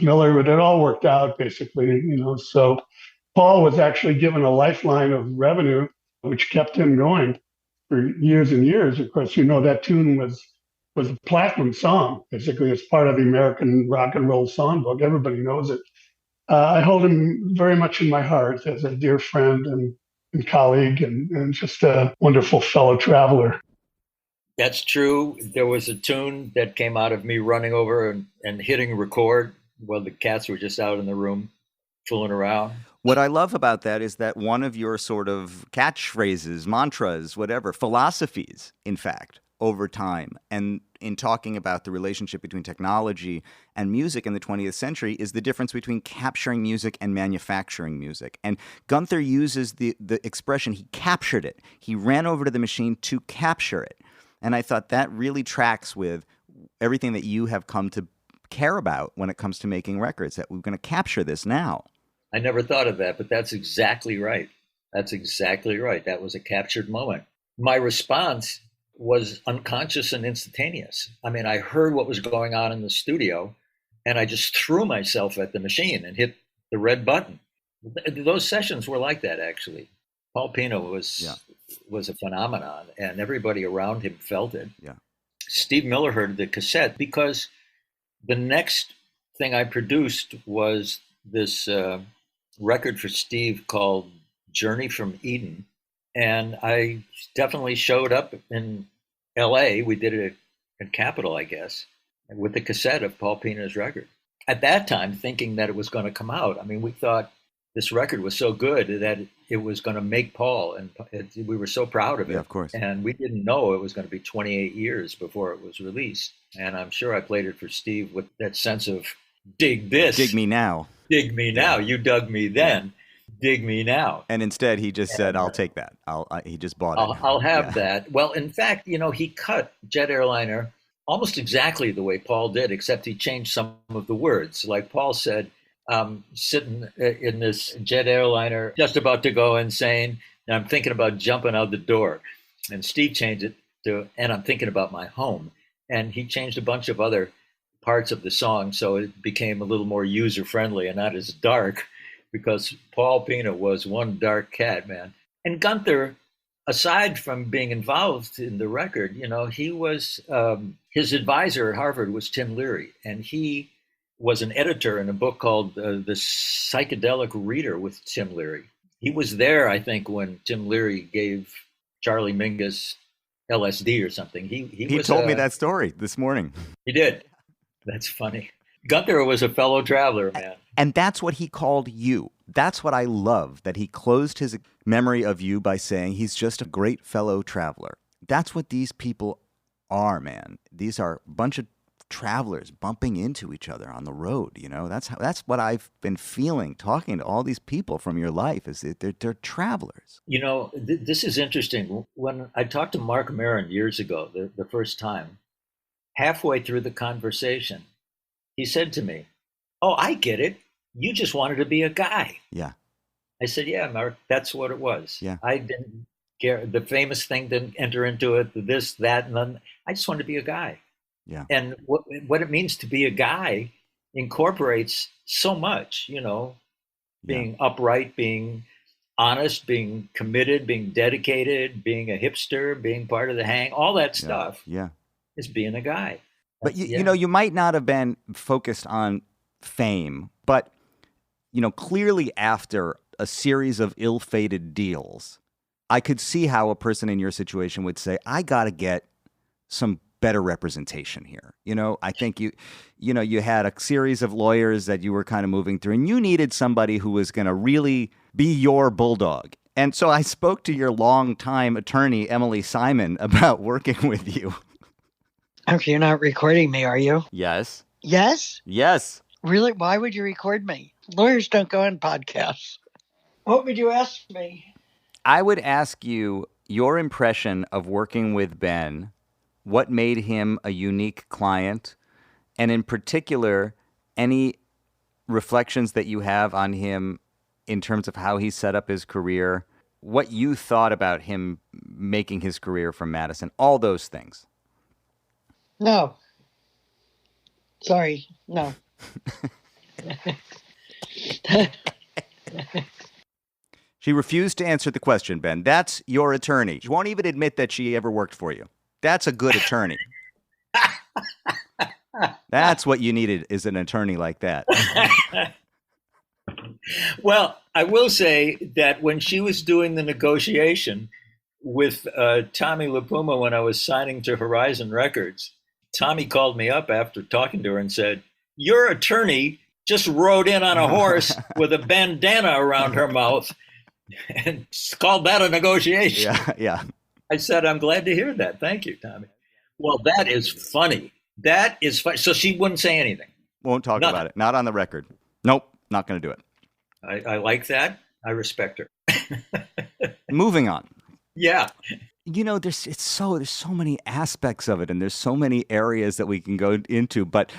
Miller, but it all worked out, basically, So Paul was actually given a lifeline of revenue, which kept him going for years and years. Of course, that tune was a platinum song. Basically, it's part of the American Rock and Roll Songbook. Everybody knows it. I hold him very much in my heart as a dear friend and colleague and just a wonderful fellow traveler. That's true. There was a tune that came out of me running over and hitting record while the cats were just out in the room fooling around. What I love about that is that one of your sort of catchphrases, mantras, whatever, philosophies, in fact, over time, and in talking about the relationship between technology and music in the 20th century, is the difference between capturing music and manufacturing music. And Gunther uses the expression, he captured it. He ran over to the machine to capture it. And I thought that really tracks with everything that you have come to care about when it comes to making records, that we're going to capture this now. I never thought of that, but that's exactly right. That's exactly right. That was a captured moment. My response was unconscious and instantaneous. I mean, I heard what was going on in the studio, and I just threw myself at the machine and hit the red button. Those sessions were like that, actually. Paul Pino was a phenomenon, and everybody around him felt it. Yeah. Steve Miller heard the cassette because the next thing I produced was this record for Steve called Journey from Eden. And I definitely showed up in LA. We did it at Capitol, I guess, with the cassette of Paul Pino's record. At that time, thinking that it was going to come out. I mean, we thought this record was so good that it was going to make Paul, and we were so proud of it. Yeah, of course. And we didn't know it was going to be 28 years before it was released. And I'm sure I played it for Steve with that sense of, dig this. Dig me now. Dig me now. You dug me then. Dig me now. And instead, he just said, I'll take that. He just bought it. I'll have that. Well, in fact, he cut Jet Airliner almost exactly the way Paul did, except he changed some of the words. Like Paul said, sitting in this jet airliner, just about to go insane, and I'm thinking about jumping out the door. And Steve changed it to, and I'm thinking about my home. And he changed a bunch of other parts of the song, so it became a little more user-friendly and not as dark, because Paul Pino was one dark cat, man. And Gunther, aside from being involved in the record, he was, his advisor at Harvard was Tim Leary, and he was an editor in a book called The Psychedelic Reader with Tim Leary. He was there, I think, when Tim Leary gave Charlie Mingus LSD or something. He told me that story this morning. He did. That's funny. Gunther was a fellow traveler, man. And that's what he called you. That's what I love, that he closed his memory of you by saying he's just a great fellow traveler. That's what these people are, man. These are a bunch of travelers bumping into each other on the road. That's what I've been feeling talking to all these people from your life, is that they're travelers. This is interesting. When I talked to Mark Maron years ago, the first time, halfway through the conversation, he said to me, "Oh, I get it. You just wanted to be a guy." Yeah. I said, "Yeah, Mark, that's what it was." Yeah. I didn't care. The famous thing didn't enter into it, this, that, and then I just wanted to be a guy. Yeah. And what it means to be a guy incorporates so much, being upright, being honest, being committed, being dedicated, being a hipster, being part of the hang, all that stuff is being a guy. But, you might not have been focused on fame, but, clearly after a series of ill-fated deals, I could see how a person in your situation would say, I got to get some better representation here. I think you had a series of lawyers that you were kind of moving through, and you needed somebody who was going to really be your bulldog. And so I spoke to your longtime attorney, Emily Simon, about working with you. Okay, you're not recording me, are you? Yes. Yes? Yes. Really? Why would you record me? Lawyers don't go on podcasts. What would you ask me? I would ask you your impression of working with Ben, what made him a unique client, and in particular, any reflections that you have on him in terms of how he set up his career, what you thought about him making his career from Madison, all those things. No. Sorry, no. She refused to answer the question, Ben. That's your attorney. She won't even admit that she ever worked for you. That's a good attorney. That's what you needed, is an attorney like that. Well, I will say that when she was doing the negotiation with Tommy LaPuma when I was signing to Horizon Records, Tommy called me up after talking to her and said, "Your attorney just rode in on a horse with a bandana around her mouth and called that a negotiation." Yeah. I said, "I'm glad to hear that. Thank you, Tommy." Well, that is funny. That is funny. So she wouldn't say anything. Won't talk about it. Not on the record. Nope. Not going to do it. I like that. I respect her. Moving on. Yeah. There's so many aspects of it, and there's so many areas that we can go into. But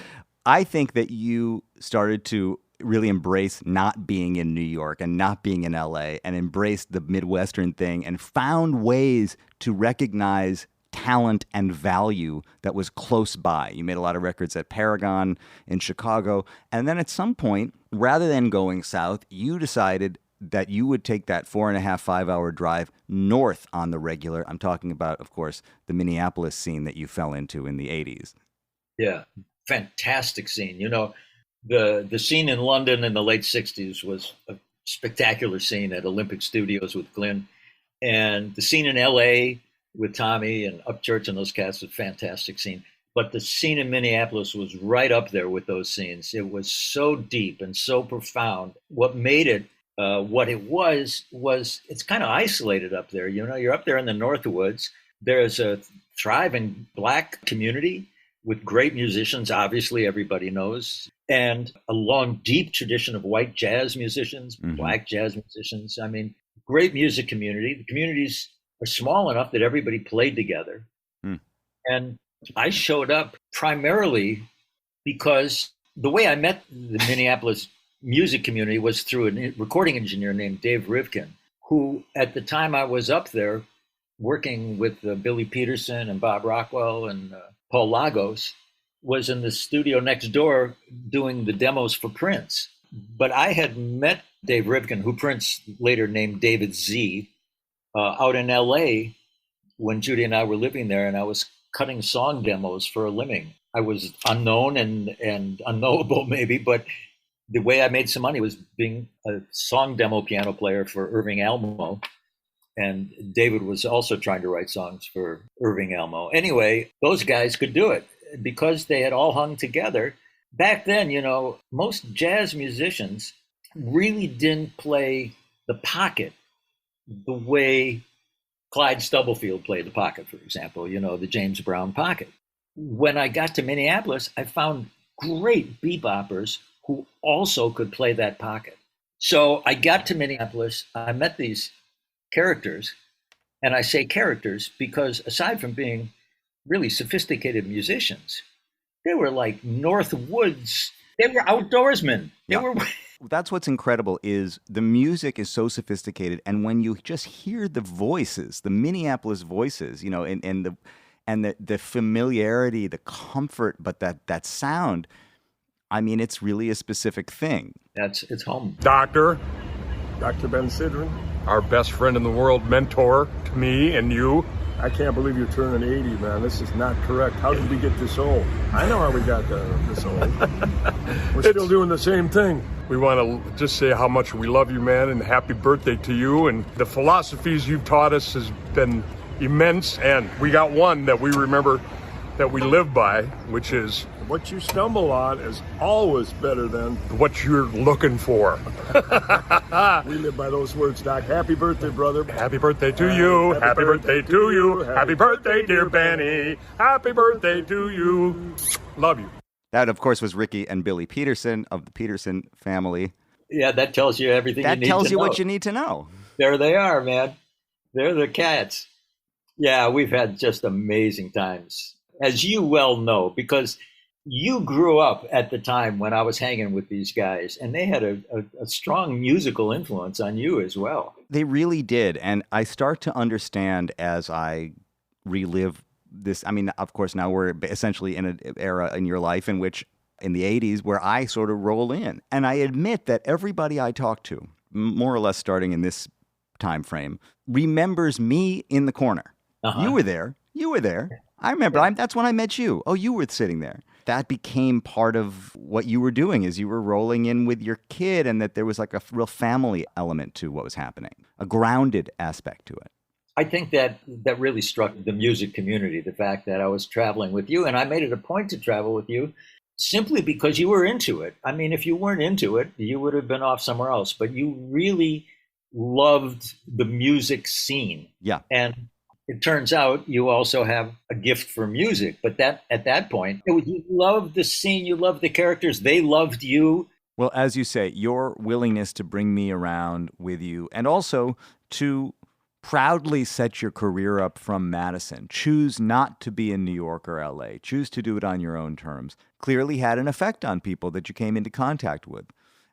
I think that you started to really embrace not being in New York and not being in LA, and embraced the Midwestern thing and found ways to recognize talent and value that was close by. You made a lot of records at Paragon in Chicago. And then at some point, rather than going south, you decided that you would take that 4.5, 5-hour drive north on the regular. I'm talking about, of course, the Minneapolis scene that you fell into in the 80s. Yeah, fantastic scene. You know, the scene in London in the late 60s was a spectacular scene at Olympic Studios with Glenn. And the scene in LA with Tommy and Upchurch and those cats was a fantastic scene. But the scene in Minneapolis was right up there with those scenes. It was so deep and so profound. What made it what it was it's kind of isolated up there. You know, you're up there in the Northwoods. There's a thriving Black community with great musicians, obviously everybody knows, and a long, deep tradition of white jazz musicians, Black jazz musicians. I mean, great music community. The communities are small enough that everybody played together. And I showed up primarily because the way I met the Minneapolis music community was through a recording engineer named Dave Rivkin, who at the time I was up there working with Billy Peterson and Bob Rockwell and Paul Lagos, was in the studio next door doing the demos for Prince. But I had met Dave Rivkin, who Prince later named David Z, out in LA when Judy and I were living there, and I was cutting song demos for a living. I was unknown and unknowable maybe, but the way I made some money was being a song demo piano player for Irving Almo. And David was also trying to write songs for Irving Almo. Anyway, those guys could do it because they had all hung together. Back then, you know, most jazz musicians really didn't play the pocket the way Clyde Stubblefield played the pocket, for example, you know, the James Brown pocket. When I got to Minneapolis, I found great beboppers who also could play that pocket. So I got to Minneapolis, I met these characters, and I say characters because aside from being really sophisticated musicians, they were like Northwoods, they were outdoorsmen. They were. That's what's incredible is the music is so sophisticated, and when you just hear the voices, the Minneapolis voices, you know, and the familiarity, the comfort, but that sound, I mean, it's really a specific thing. It's home. Dr. Ben Sidran, our best friend in the world, mentor to me and you. I can't believe you're turning 80, man. This is not correct. How did we get this old? I know how we got this old. We're still doing the same thing. We want to just say how much we love you, man, and happy birthday to you. And the philosophies you've taught us has been immense. And we got one that we remember that we live by, which is what you stumble on is always better than what you're looking for. We live by those words, Doc. Happy birthday, brother. Happy birthday to you. Happy birthday to you. Happy birthday, dear Benny. Happy birthday to you. Love you. That, of course, was Ricky and Billy Peterson of the Peterson family. Yeah, that tells you everything you need to know. That tells you what you need to know. There they are, man. They're the cats. Yeah, we've had just amazing times, as you well know, because you grew up at the time when I was hanging with these guys, and they had a strong musical influence on you as well. They really did. And I start to understand as I relive this. I mean, of course, now we're essentially in an era in your life in which, in the 80s, where I sort of roll in. And I admit that everybody I talk to, more or less starting in this time frame, remembers me in the corner. You were there. You were there. I remember. That's when I met you. Oh, you were sitting there. That became part of what you were doing, is you were rolling in with your kid, and that there was like a real family element to what was happening, a grounded aspect to it. I think that really struck the music community, the fact that I was traveling with you, and I made it a point to travel with you simply because you were into it. I mean, if you weren't into it, you would have been off somewhere else, but you really loved the music scene. Yeah. And it turns out you also have a gift for music, but that at that point, you loved the scene, you loved the characters, they loved you. Well, as you say, your willingness to bring me around with you, and also to proudly set your career up from Madison, choose not to be in New York or LA, choose to do it on your own terms, clearly had an effect on people that you came into contact with.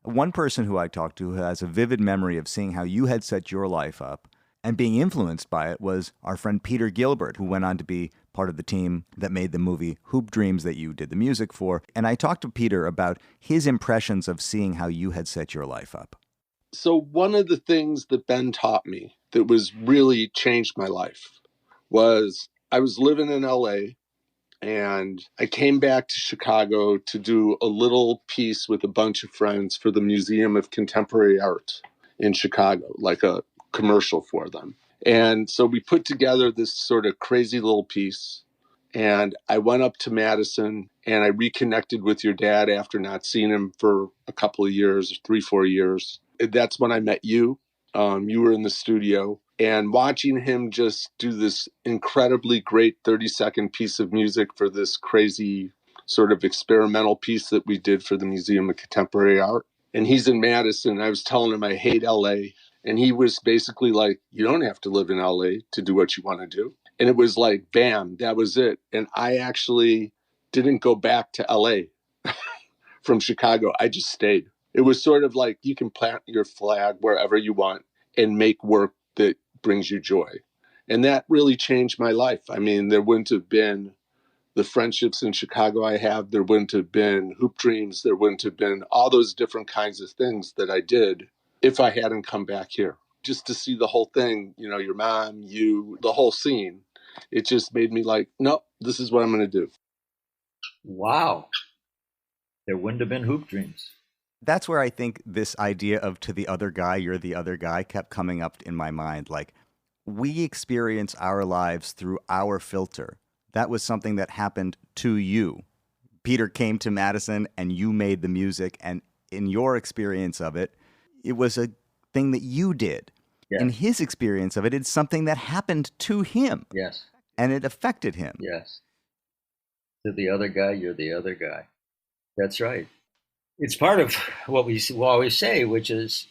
One person who I talked to has a vivid memory of seeing how you had set your life up and being influenced by it was our friend Peter Gilbert, who went on to be part of the team that made the movie Hoop Dreams that you did the music for. And I talked to Peter about his impressions of seeing how you had set your life up. So one of the things that Ben taught me that was really changed my life was I was living in LA and I came back to Chicago to do a little piece with a bunch of friends for the Museum of Contemporary Art in Chicago, like a commercial for them. And so we put together this sort of crazy little piece. And I went up to Madison and I reconnected with your dad after not seeing him for a couple of years, 3-4 years. That's when I met you. You were in the studio, and watching him just do this incredibly great 30-second piece of music for this crazy sort of experimental piece that we did for the Museum of Contemporary Art. And he's in Madison. I was telling him I hate LA. And he was basically like, you don't have to live in LA to do what you want to do. And it was like, bam, that was it. And I actually didn't go back to LA from Chicago. I just stayed. It was sort of like you can plant your flag wherever you want and make work that brings you joy. And that really changed my life. I mean, there wouldn't have been the friendships in Chicago I have. There wouldn't have been Hoop Dreams. There wouldn't have been all those different kinds of things that I did if I hadn't come back here. Just to see the whole thing, you know, your mom, you, the whole scene, it just made me like, no, this is what I'm going to do. Wow. There wouldn't have been Hoop Dreams. That's where I think this idea of to the other guy, you're the other guy kept coming up in my mind. Like, we experience our lives through our filter. That was something that happened to you. Peter came to Madison and you made the music. And in your experience of it, it was a thing that you did. Yes. In his experience of it, it's something that happened to him. Yes. And it affected him. Yes. To the other guy, you're the other guy. That's right. It's part of what we always say, which is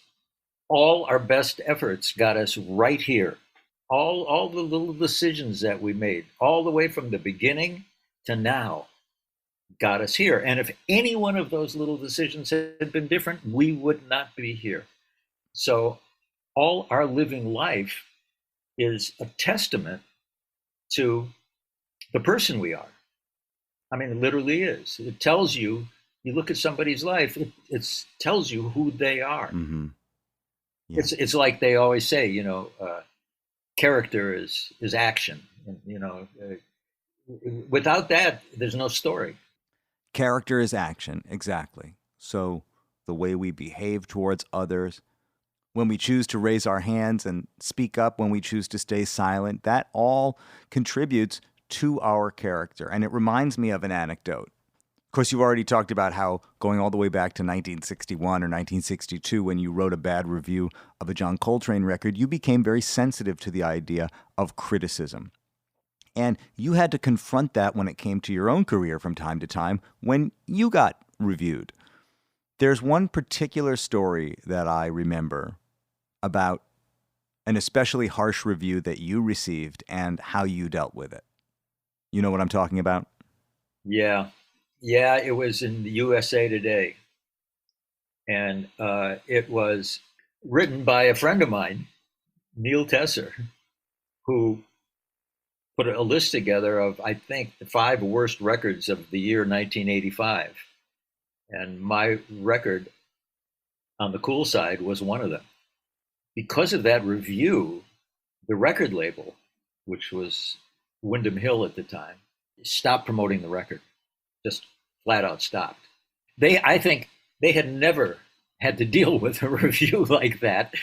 all our best efforts got us right here. All the little decisions that we made, all the way from the beginning to now, got us here. And if any one of those little decisions had been different, we would not be here. So all our living life is a testament to the person we are. I mean, it literally is. It tells you, you look at somebody's life, it tells you who they are. Mm-hmm. Yeah. It's like they always say, you know, character is action. You know, without that, there's no story. Character is action, exactly. So the way we behave towards others, when we choose to raise our hands and speak up, when we choose to stay silent, that all contributes to our character. And it reminds me of an anecdote. Of course, you've already talked about how going all the way back to 1961 or 1962, when you wrote a bad review of a John Coltrane record, you became very sensitive to the idea of criticism. And you had to confront that when it came to your own career from time to time when you got reviewed. There's one particular story that I remember about an especially harsh review that you received and how you dealt with it. You know what I'm talking about? Yeah. Yeah, it was in the USA Today. And it was written by a friend of mine, Neil Tesser, who put a list together of, I think, the 5 worst records of the year 1985. And my record on the cool side was one of them. Because of that review, the record label, which was Windham Hill at the time, stopped promoting the record. Just flat out stopped. I think they had never had to deal with a review like that.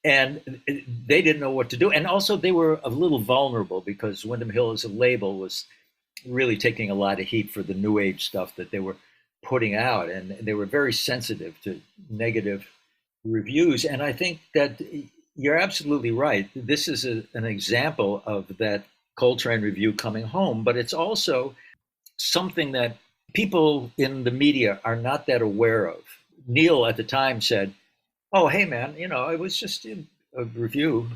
And they didn't know what to do. And also they were a little vulnerable because Windham Hill as a label was really taking a lot of heat for the new age stuff that they were putting out. And they were very sensitive to negative reviews. And I think that you're absolutely right. This is an example of that Coltrane review coming home, but it's also something that people in the media are not that aware of. Neil at the time said, "Oh, hey man, you know, it was just a review."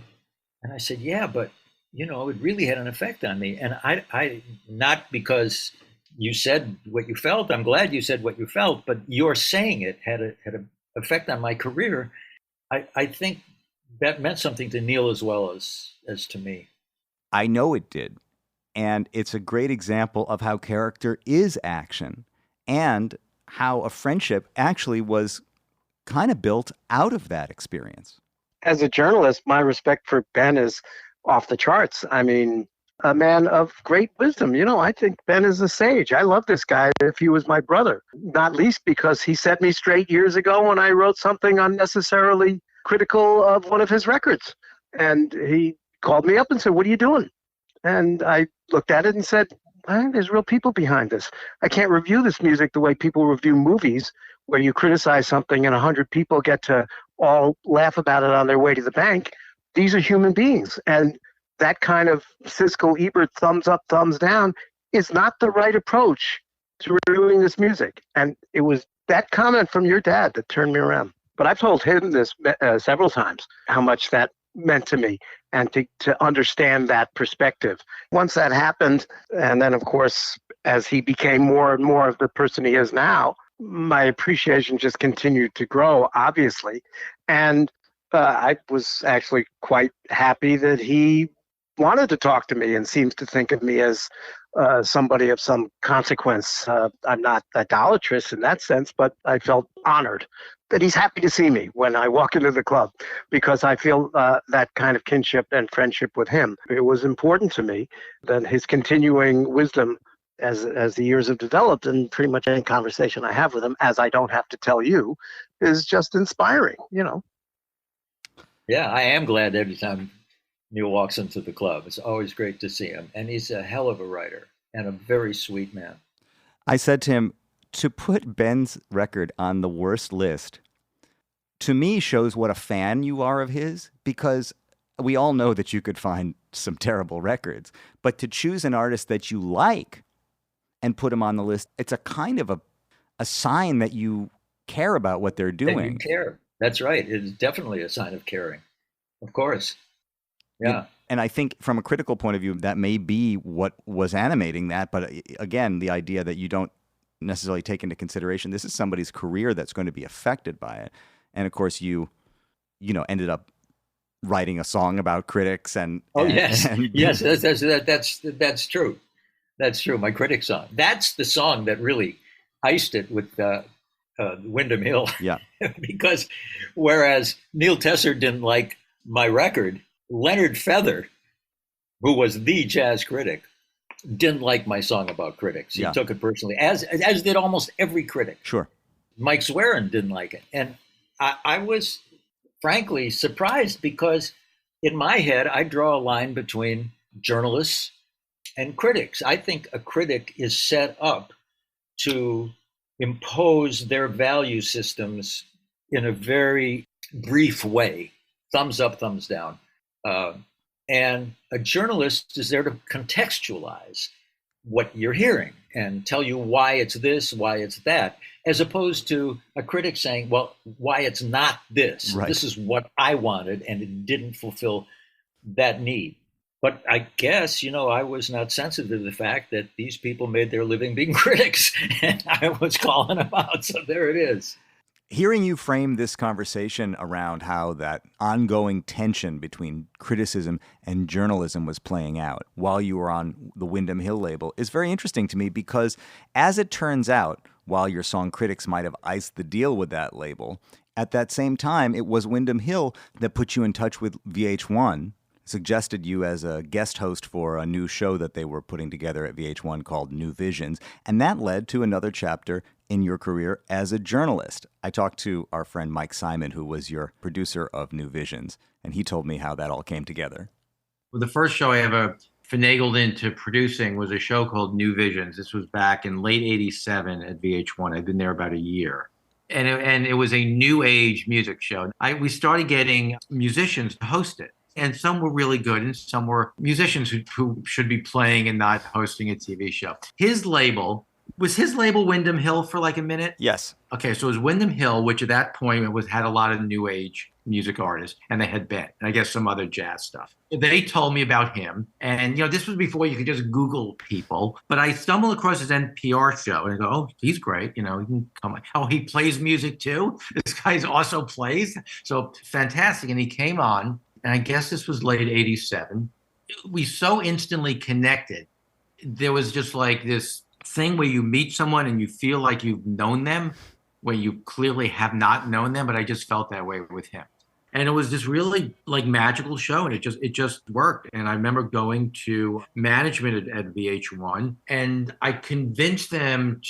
And I said, "Yeah, but you know, it really had an effect on me." And I not because you said what you felt, I'm glad you said what you felt, but your saying it had an effect on my career. I think that meant something to Neil as well as to me. I know it did. And it's a great example of how character is action and how a friendship actually was kind of built out of that experience. As a journalist, my respect for Ben is off the charts. I mean, a man of great wisdom. You know, I think Ben is a sage. I love this guy if he was my brother, not least because he set me straight years ago when I wrote something unnecessarily critical of one of his records. And he called me up and said, "What are you doing?" And I looked at it and said, there's real people behind this. I can't review this music the way people review movies, where you criticize something and 100 people get to all laugh about it on their way to the bank. These are human beings. And that kind of Siskel Ebert thumbs up, thumbs down is not the right approach to reviewing this music. And it was that comment from your dad that turned me around. But I've told him this several times, how much that meant to me, and to understand that perspective. Once that happened, and then, of course, as he became more and more of the person he is now, my appreciation just continued to grow, obviously. And I was actually quite happy that he wanted to talk to me and seems to think of me as somebody of some consequence. I'm not idolatrous in that sense, but I felt honored that he's happy to see me when I walk into the club, because I feel that kind of kinship and friendship with him. It was important to me that his continuing wisdom as the years have developed, and pretty much any conversation I have with him, as I don't have to tell you, is just inspiring, you know. Yeah, I am glad every time Neil walks into the club. It's always great to see him. And he's a hell of a writer and a very sweet man. I said to him, to put Ben's record on the worst list, to me, shows what a fan you are of his, because we all know that you could find some terrible records. But to choose an artist that you like and put him on the list, it's a kind of a sign that you care about what they're doing. That you care. That's right. It is definitely a sign of caring. Of course. Yeah. And I think from a critical point of view, that may be what was animating that. But again, the idea that you don't necessarily take into consideration, this is somebody's career that's going to be affected by it. And of course, you ended up writing a song about critics and yes, and yes, that's true. That's true. My critic song. That's the song that really iced it with Windham Hill. Yeah. Because whereas Neil Tesser didn't like my record, Leonard Feather, who was the jazz critic, didn't like my song about critics. He took it personally, as did almost every critic. Sure. Mike Swerin didn't like it. And I was frankly surprised, because in my head, I draw a line between journalists and critics. I think a critic is set up to impose their value systems in a very brief way, thumbs up, thumbs down. And a journalist is there to contextualize what you're hearing and tell you why it's this, why it's that, as opposed to a critic saying, well, why it's not this. Right. This is what I wanted, and it didn't fulfill that need. But I guess, I was not sensitive to the fact that these people made their living being critics, and I was calling them out. So there it is. Hearing you frame this conversation around how that ongoing tension between criticism and journalism was playing out while you were on the Windham Hill label is very interesting to me, because as it turns out, while your song critics might have iced the deal with that label, at that same time, it was Windham Hill that put you in touch with VH1, suggested you as a guest host for a new show that they were putting together at VH1 called New Visions. And that led to another chapter in your career as a journalist. I talked to our friend Mike Simon, who was your producer of New Visions, and he told me how that all came together. Well, the first show I ever finagled into producing was a show called New Visions. This was back in late '87 at VH1. I'd been there about a year. And it was a new age music show. We started getting musicians to host it. And some were really good, and some were musicians who should be playing and not hosting a TV show. Was his label Windham Hill for like a minute? Yes. Okay, so it was Windham Hill, which at that point had a lot of new age music artist, and they had Ben, and I guess some other jazz stuff. They told me about him, and this was before you could just Google people. But I stumbled across his NPR show, and I go, "Oh, he's great. He can come. Oh, he plays music too. This guy also plays. So fantastic!" And he came on, and I guess this was late '87. We so instantly connected. There was just like this thing where you meet someone and you feel like you've known them, where you clearly have not known them, but I just felt that way with him. And it was this really like magical show, and it just worked. And I remember going to management at VH1, and I convinced them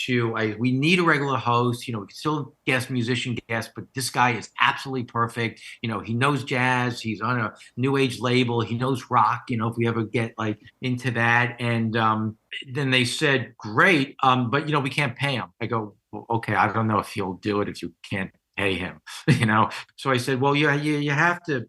we need a regular host, we can still musician guest, but this guy is absolutely perfect. He knows jazz, he's on a new age label, he knows rock, if we ever get like into that. And then they said, great, but we can't pay him. I go, well, okay, I don't know if he'll do it if you can't pay him, So I said, well, you have to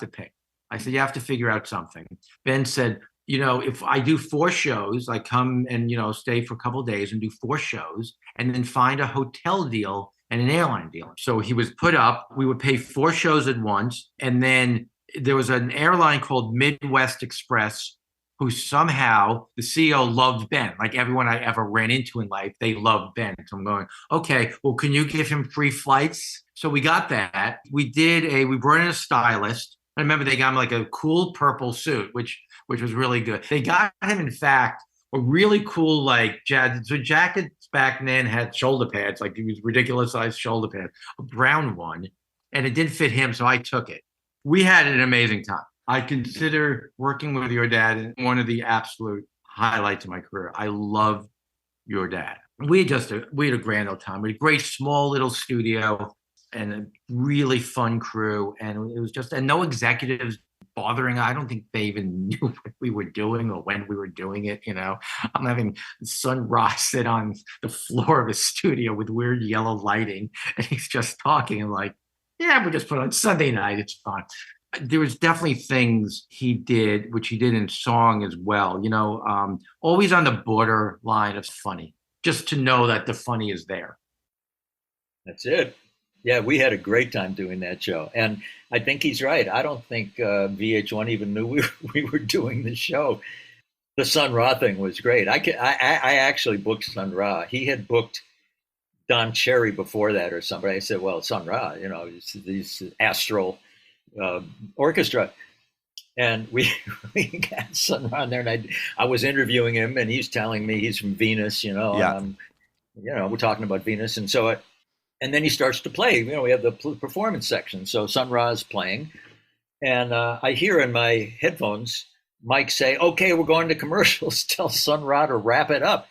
pay. I said, you have to figure out something. Ben said, if I do 4 shows, I come and, stay for a couple of days and do 4 shows and then find a hotel deal and an airline deal. So he was put up, we would pay 4 shows at once. And then there was an airline called Midwest Express, who somehow the CEO loved Ben. Like everyone I ever ran into in life, they loved Ben. So I'm going, okay, well, can you give him free flights? So we got that. We brought in a stylist. I remember they got him like a cool purple suit, which was really good. They got him, in fact, a really cool like jacket. So jackets back then had shoulder pads, like these ridiculous sized shoulder pads, a brown one, and it didn't fit him, so I took it. We had an amazing time. I consider working with your dad one of the absolute highlights of my career. I love your dad. We had a grand old time. We had a great small little studio and a really fun crew. And it was and no executives bothering. I don't think they even knew what we were doing or when we were doing it. I'm having Sun Ra sit on the floor of a studio with weird yellow lighting, and he's just talking and like, yeah, we just put on Sunday night. It's fun. There was definitely things he did, which he did in song as well, always on the borderline of funny, just to know that the funny is there. That's it. Yeah, we had a great time doing that show. And I think he's right. I don't think VH1 even knew we were doing the show. The Sun Ra thing was great. I actually booked Sun Ra. He had booked Don Cherry before that or somebody. I said, well, Sun Ra, these astral orchestra, and we got Sun Ra on there, and I was interviewing him, and he's telling me he's from Venus, and we're talking about Venus, and so and then he starts to play. We have the performance section, so Sun Ra is playing, and I hear in my headphones Mike say, "Okay, we're going to commercials. Tell Sun Ra to wrap it up."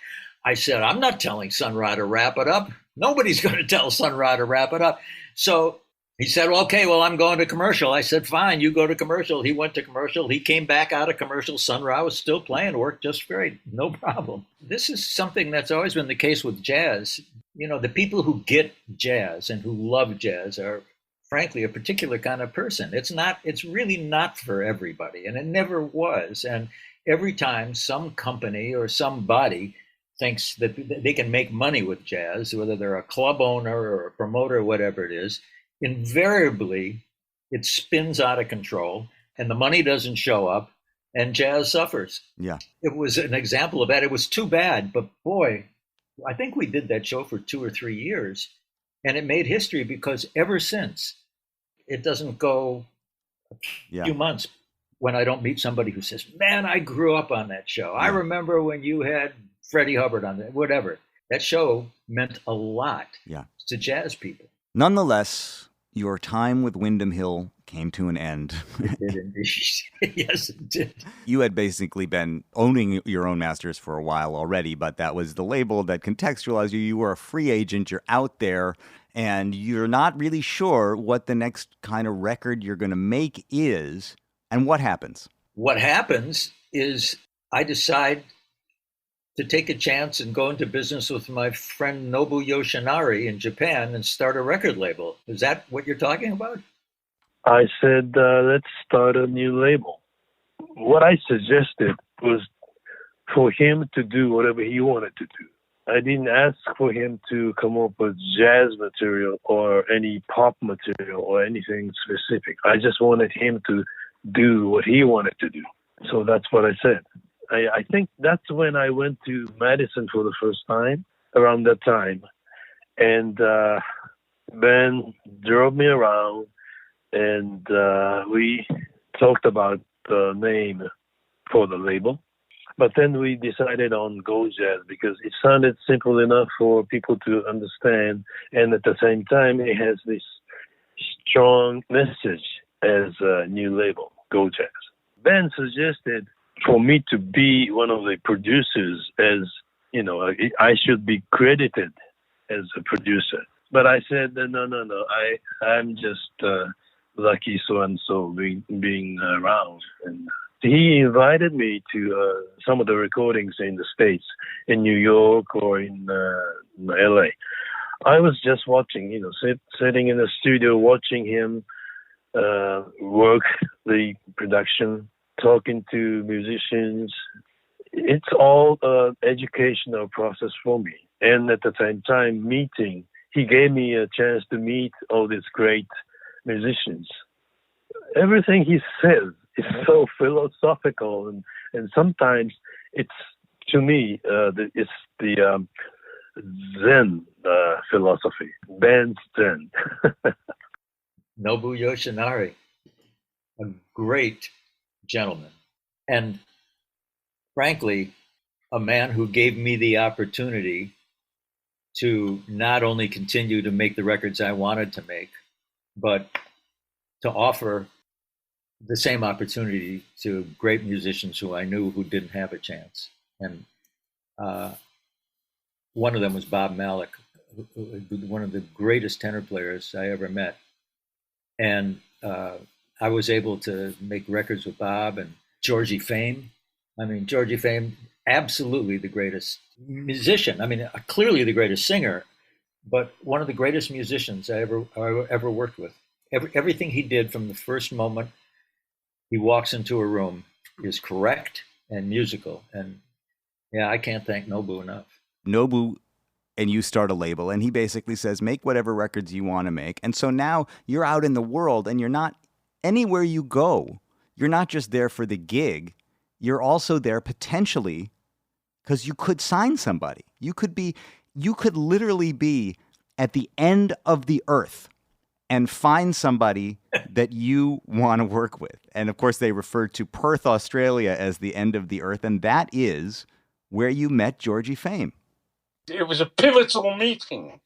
I said, "I'm not telling Sun Ra to wrap it up. Nobody's going to tell Sun Ra to wrap it up." So he said, well, okay, well, I'm going to commercial. I said, fine, you go to commercial. He went to commercial. He came back out of commercial. Sun Ra was still playing, worked just great. No problem. This is something that's always been the case with jazz. The people who get jazz and who love jazz are, frankly, a particular kind of person. It's really not for everybody, and it never was. And every time some company or somebody thinks that they can make money with jazz, whether they're a club owner or a promoter or whatever it is, invariably it spins out of control and the money doesn't show up and jazz suffers. Yeah. It was an example of that. It was too bad, but boy, I think we did that show for 2 or 3 years and it made history because ever since, it doesn't go a few months when I don't meet somebody who says, man, I grew up on that show. I remember when you had Freddie Hubbard on it, whatever. That show meant a lot to jazz people. Nonetheless, your time with Windham Hill came to an end. It did indeed. Yes, it did. You had basically been owning your own masters for a while already, but that was the label that contextualized you. You were a free agent. You're out there, and you're not really sure what the next kind of record you're going to make is. And what happens? What happens is I decide to take a chance and go into business with my friend Nobu Yoshinari in Japan and start a record label. Is that what you're talking about? I said, let's start a new label. What I suggested was for him to do whatever he wanted to do. I didn't ask for him to come up with jazz material or any pop material or anything specific. I just wanted him to do what he wanted to do. So that's what I said. I think that's when I went to Madison for the first time, around that time. And Ben drove me around, and we talked about the name for the label. But then we decided on Go Jazz because it sounded simple enough for people to understand. And at the same time, it has this strong message as a new label, Go Jazz. Ben suggested for me to be one of the producers, as, you know, I should be credited as a producer. But I said, no, I'm just lucky so-and-so being around. And he invited me to some of the recordings in the States, in New York or in LA. I was just watching, you know, sitting in the studio, watching him work the production, talking to musicians. It's all an educational process for me. And at the same time, he gave me a chance to meet all these great musicians. Everything he says is so philosophical, and sometimes it's, to me, it's the Zen philosophy, Ben's Zen. Nobu Yoshinari, a great gentleman, and frankly, a man who gave me the opportunity to not only continue to make the records I wanted to make, but to offer the same opportunity to great musicians who I knew who didn't have a chance. And one of them was Bob Malik, one of the greatest tenor players I ever met. And I was able to make records with Bob and Georgie Fame. I mean, Georgie Fame, absolutely the greatest musician. I mean, clearly the greatest singer, but one of the greatest musicians I ever worked with. Everything he did from the first moment he walks into a room is correct and musical. And yeah, I can't thank Nobu enough. Nobu and you start a label, and he basically says, make whatever records you want to make. And so now you're out in the world, and you're not, anywhere you go, you're not just there for the gig. You're also there potentially because you could sign somebody. You could literally be at the end of the earth and find somebody that you want to work with. And of course, they refer to Perth, Australia as the end of the earth. And that is where you met Georgie Fame. It was a pivotal meeting.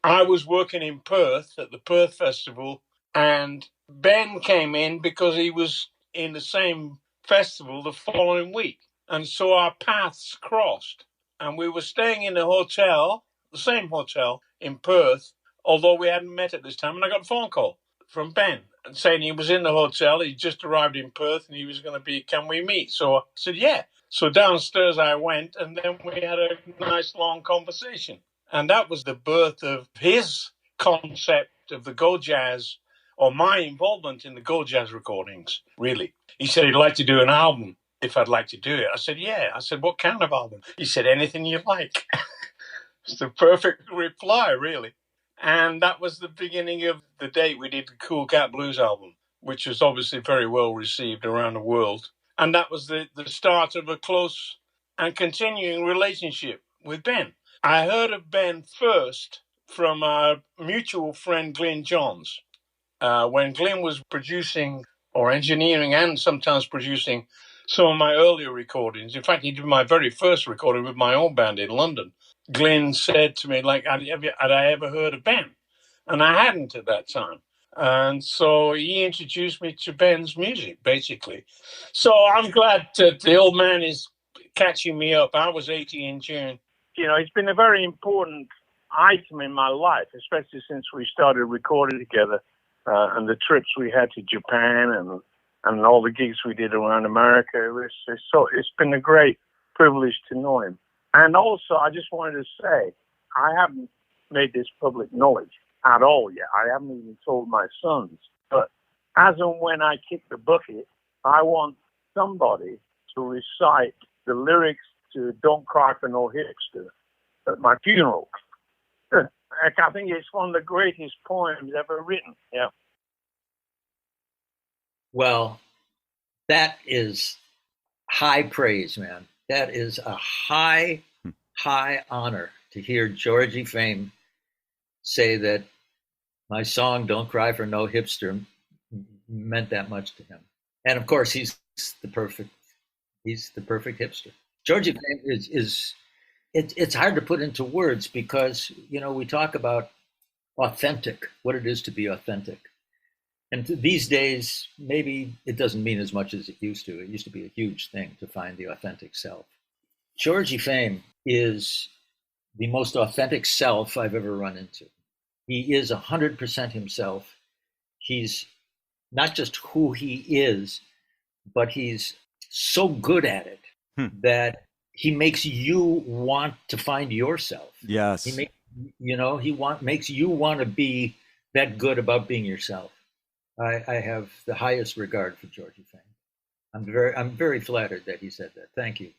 I was working in Perth at the Perth Festival, and Ben came in because he was in the same festival the following week. And so our paths crossed. And we were staying in a hotel, the same hotel in Perth, although we hadn't met at this time. And I got a phone call from Ben saying he was in the hotel. He just arrived in Perth and he was going to be, can we meet? So I said, yeah. So downstairs I went, and then we had a nice long conversation. And that was the birth of his concept of the Go Jazz, or my involvement in the Go Jazz recordings, really. He said he'd like to do an album if I'd like to do it. I said, yeah. I said, what kind of album? He said, anything you like. It's the perfect reply, really. And that was the beginning of the date we did the Cool Cat Blues album, which was obviously very well received around the world. And that was the start of a close and continuing relationship with Ben. I heard of Ben first from our mutual friend Glyn Johns. When Glyn was producing or engineering and sometimes producing some of my earlier recordings. In fact, he did my very first recording with my own band in London. Glyn said to me, like, had I ever heard of Ben? And I hadn't at that time. And so he introduced me to Ben's music, basically. So I'm glad that the old man is catching me up. I was 80 in June. You know, it's been a very important item in my life, especially since we started recording together and the trips we had to Japan and all the gigs we did around America. It's been a great privilege to know him. And also, I just wanted to say, I haven't made this public knowledge at all yet. I haven't even told my sons. But as and when I kick the bucket, I want somebody to recite the lyrics to Don't Cry for No Hipster at my funeral. I think it's one of the greatest poems ever written. Yeah. Well, that is high praise, man. That is a high honor to hear Georgie Fame say that my song "Don't Cry for No Hipster" meant that much to him. And of course, he's the perfect hipster. Georgie Fame is it's hard to put into words because, we talk about authentic, what it is to be authentic. And these days, maybe it doesn't mean as much as it used to. It used to be a huge thing to find the authentic self. Georgie Fame is the most authentic self I've ever run into. He is 100% himself. He's not just who he is, but he's so good at it that he makes you want to find yourself. Yes. He makes you want to be that good about being yourself. I have the highest regard for Georgie Fame. I'm very flattered that he said that. Thank you.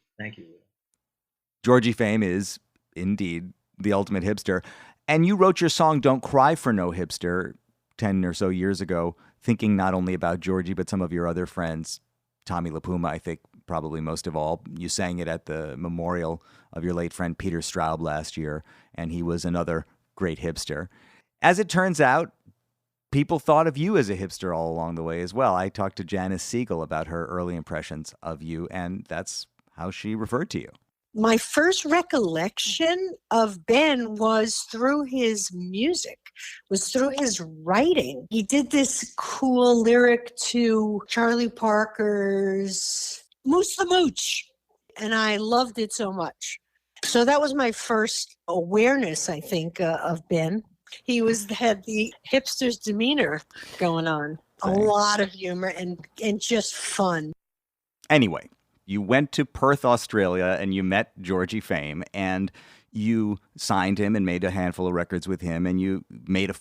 Georgie Fame is indeed the ultimate hipster. And you wrote your song "Don't Cry for No Hipster" 10 or so years ago, thinking not only about Georgie, but some of your other friends. Tommy LaPuma, I think, probably most of all. You sang it at the memorial of your late friend Peter Straub last year, and he was another great hipster. As it turns out, people thought of you as a hipster all along the way as well. I talked to Janis Siegel about her early impressions of you, and that's how she referred to you. My first recollection of Ben was through his music, was through his writing. He did this cool lyric to Charlie Parker's Moose the Mooch, and I loved it so much. So that was my first awareness, I think, of Ben. He had the hipster's demeanor going on. Thanks. A lot of humor and just fun. Anyway, you went to Perth, Australia, and you met Georgie Fame, and you signed him and made a handful of records with him, and you made a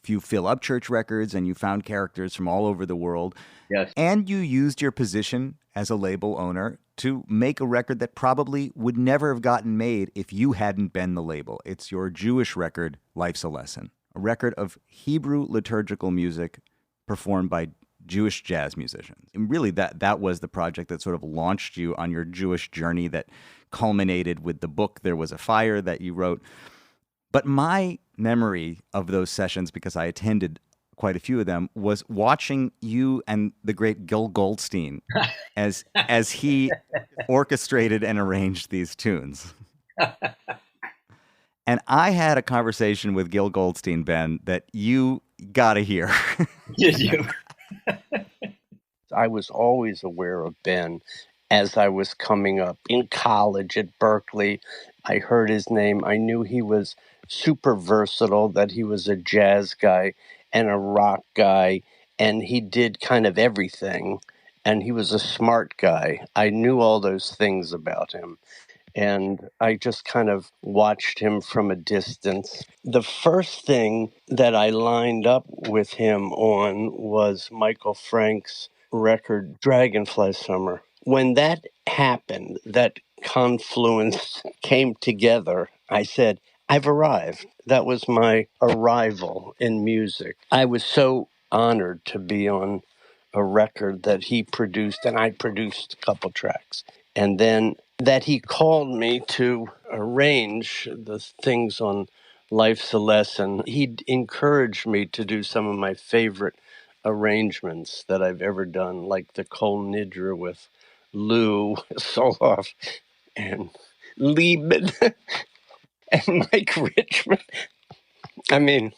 few Phil Upchurch records, and you found characters from all over the world. Yes. And you used your position as a label owner to make a record that probably would never have gotten made if you hadn't been the label. It's your Jewish record, Life's a Lesson, a record of Hebrew liturgical music performed by Jewish jazz musicians. And really, that was the project that sort of launched you on your Jewish journey that culminated with the book There Was a Fire that you wrote. But my memory of those sessions, because I attended quite a few of them, was watching you and the great Gil Goldstein as he orchestrated and arranged these tunes. And I had a conversation with Gil Goldstein, Ben, that you got to hear. Did you? I was always aware of Ben as I was coming up in college at Berkeley. I heard his name. I knew he was super versatile, that he was a jazz guy and a rock guy, and he did kind of everything. And he was a smart guy. I knew all those things about him. And I just kind of watched him from a distance. The first thing that I lined up with him on was Michael Frank's record, Dragonfly Summer. When that happened, that confluence came together, I said, I've arrived. That was my arrival in music. I was so honored to be on a record that he produced, and I produced a couple tracks. And then that he called me to arrange the things on Life's a Lesson. He encouraged me to do some of my favorite arrangements that I've ever done, like the Kol Nidra with Lou Soloff and Liebman and Mike Richmond. I mean,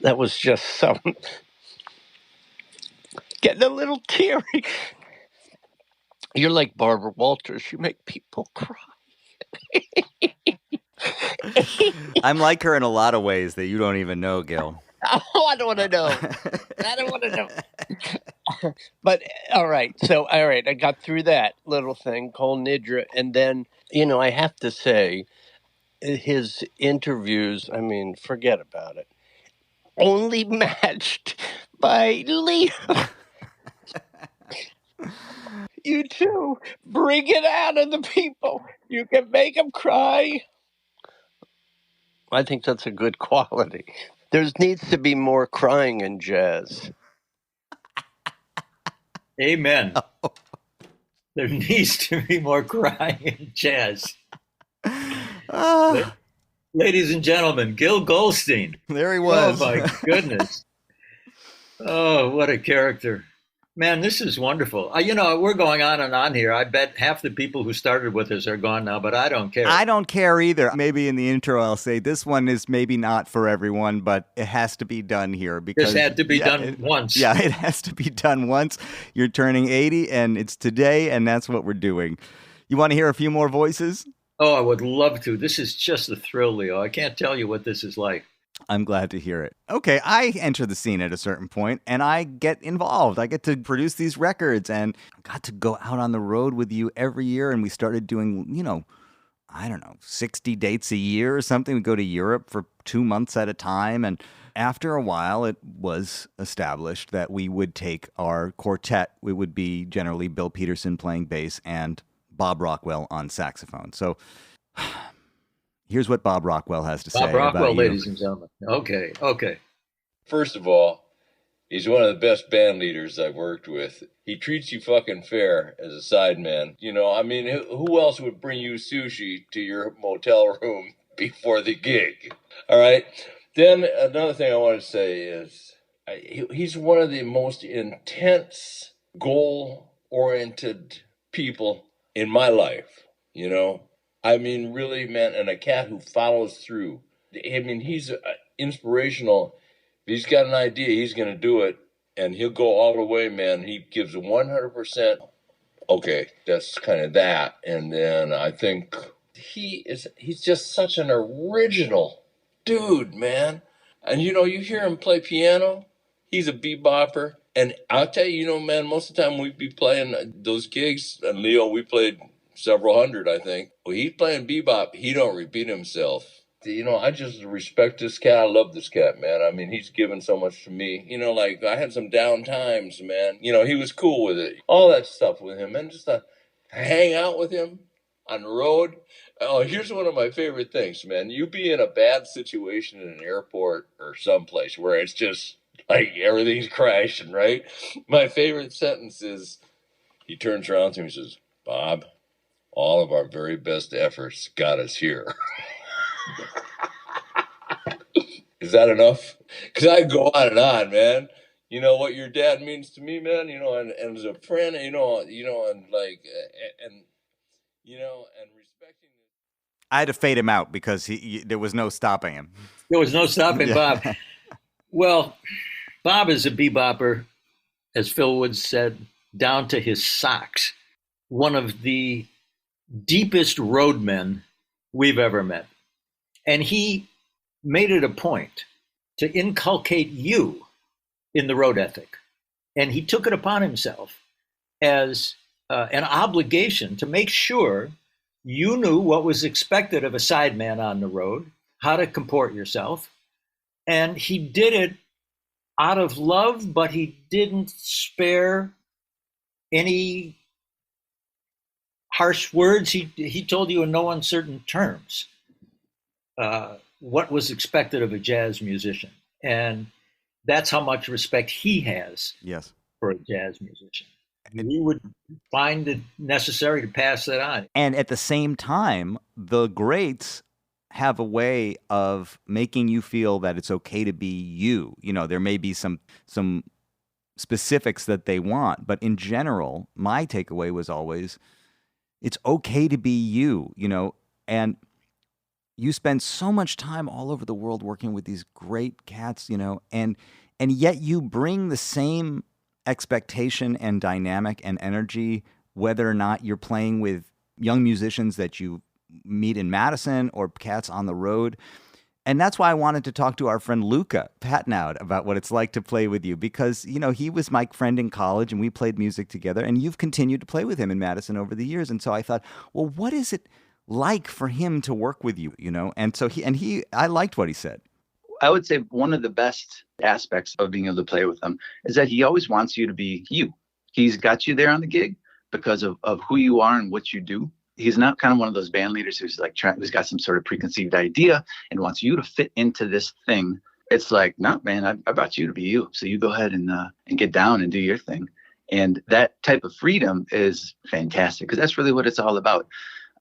that was just some... Getting a little teary. You're like Barbara Walters. You make people cry. I'm like her in a lot of ways that you don't even know, Gil. Oh, I don't want to know. I don't want to know. But, all right. So, all right. I got through that little thing, Kol Nidra. And then, I have to say, his interviews, I mean, forget about it. Only matched by Leo. You too. Bring it out of the people. You can make them cry. I think that's a good quality. There needs to be more crying in jazz. Amen. There needs to be more crying in jazz. Ladies and gentlemen, Gil Goldstein. There he was. Oh, my goodness. Oh, what a character. Man, this is wonderful. We're going on and on here. I bet half the people who started with us are gone now, but I don't care. I don't care either. Maybe in the intro I'll say this one is maybe not for everyone, but it has to be done here. Because this had to be done once. Yeah, it has to be done once. You're turning 80, and it's today, and that's what we're doing. You want to hear a few more voices? Oh, I would love to. This is just a thrill, Leo. I can't tell you what this is like. I'm glad to hear it. Okay, I enter the scene at a certain point, and I get involved. I get to produce these records, and I got to go out on the road with you every year, and we started doing, 60 dates a year or something. We go to Europe for 2 months at a time, and after a while, it was established that we would take our quartet. We would be generally Bill Peterson playing bass and Bob Rockwell on saxophone. So here's what Bob Rockwell has to say Bob Rockwell, about you. ladies and gentlemen. Okay. First of all, he's one of the best band leaders I've worked with. He treats you fucking fair as a sideman. Who else would bring you sushi to your motel room before the gig? All right. Then another thing I want to say is he's one of the most intense, goal-oriented people in my life, really, man, and a cat who follows through. He's inspirational. If he's got an idea, he's going to do it, and he'll go all the way, man. He gives 100%. Okay, that's kind of that. And then I think he's just such an original dude, man. And, you hear him play piano. He's a bebopper. And I'll tell you, man, most of the time we'd be playing those gigs, and Leo, we played several hundred, I think. Well, he's playing bebop. He don't repeat himself. I just respect this cat. I love this cat, man. He's given so much to me. I had some down times, man. He was cool with it. All that stuff with him, man. Just to hang out with him on the road. Oh, here's one of my favorite things, man. You be in a bad situation in an airport or someplace where it's just like everything's crashing, right? My favorite sentence is, he turns around to me and says, Bob, all of our very best efforts got us here. Is that enough? Because I go on and on, man. What your dad means to me, man, and as a friend, and respecting. I had to fade him out because there was no stopping him. There was no stopping Bob. Well, Bob is a bebopper, as Phil Woods said, down to his socks. One of the deepest roadmen we've ever met. And he made it a point to inculcate you in the road ethic. And he took it upon himself as an obligation to make sure you knew what was expected of a sideman on the road, how to comport yourself. And he did it out of love, but he didn't spare any harsh words. He told you in no uncertain terms what was expected of a jazz musician. And that's how much respect he has for a jazz musician. And you would find it necessary to pass that on. And at the same time, the greats have a way of making you feel that it's okay to be you. There may be some specifics that they want, but in general, my takeaway was always, it's okay to be you, and you spend so much time all over the world working with these great cats, and yet you bring the same expectation and dynamic and energy, whether or not you're playing with young musicians that you meet in Madison or cats on the road. And that's why I wanted to talk to our friend Luca Patnaud about what it's like to play with you, because, he was my friend in college and we played music together, and you've continued to play with him in Madison over the years. And so I thought, well, what is it like for him to work with you, And so I liked what he said. I would say one of the best aspects of being able to play with him is that he always wants you to be you. He's got you there on the gig because of who you are and what you do. he's not kind of one of those band leaders who's like who's got some sort of preconceived idea and wants you to fit into this thing. It's like, no, man, I brought you to be you. So you go ahead and get down and do your thing. And that type of freedom is fantastic because that's really what it's all about.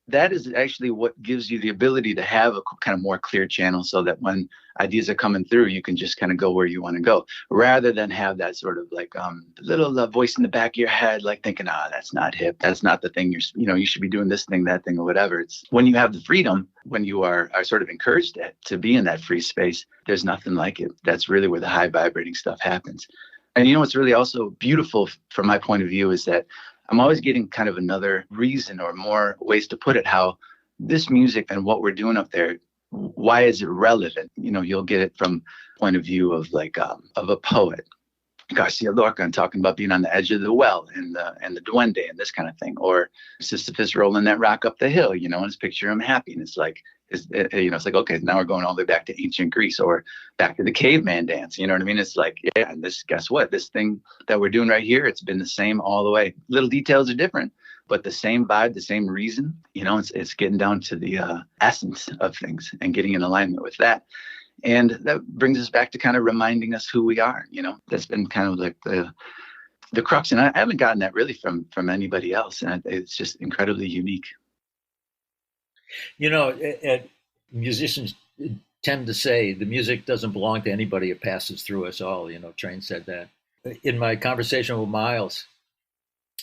That is actually what gives you the ability to have a kind of more clear channel so that when ideas are coming through, you can just kind of go where you want to go rather than have that sort of like little voice in the back of your head, like thinking, that's not hip. That's not the thing you should be doing this thing, that thing, or whatever. It's when you have the freedom, when you are sort of encouraged to be in that free space, there's nothing like it. That's really where the high vibrating stuff happens. And what's really also beautiful from my point of view is that I'm always getting kind of another reason or more ways to put it, how this music and what we're doing up there, why is it relevant? You'll get it from point of view of like of a poet, Garcia Lorca, and talking about being on the edge of the well and the duende and this kind of thing, or Sisyphus rolling that rock up the hill, and it's picture him happy, and it's like, it's like, okay, now we're going all the way back to ancient Greece or back to the caveman dance. You know what I mean? It's like, yeah, and guess what? This thing that we're doing right here, it's been the same all the way. Little details are different, but the same vibe, the same reason, it's getting down to the essence of things and getting in alignment with that. And that brings us back to kind of reminding us who we are. That's been kind of like the crux. And I haven't gotten that really from anybody else. And it's just incredibly unique. Musicians tend to say the music doesn't belong to anybody. It passes through us all. Train said that. In my conversation with Miles,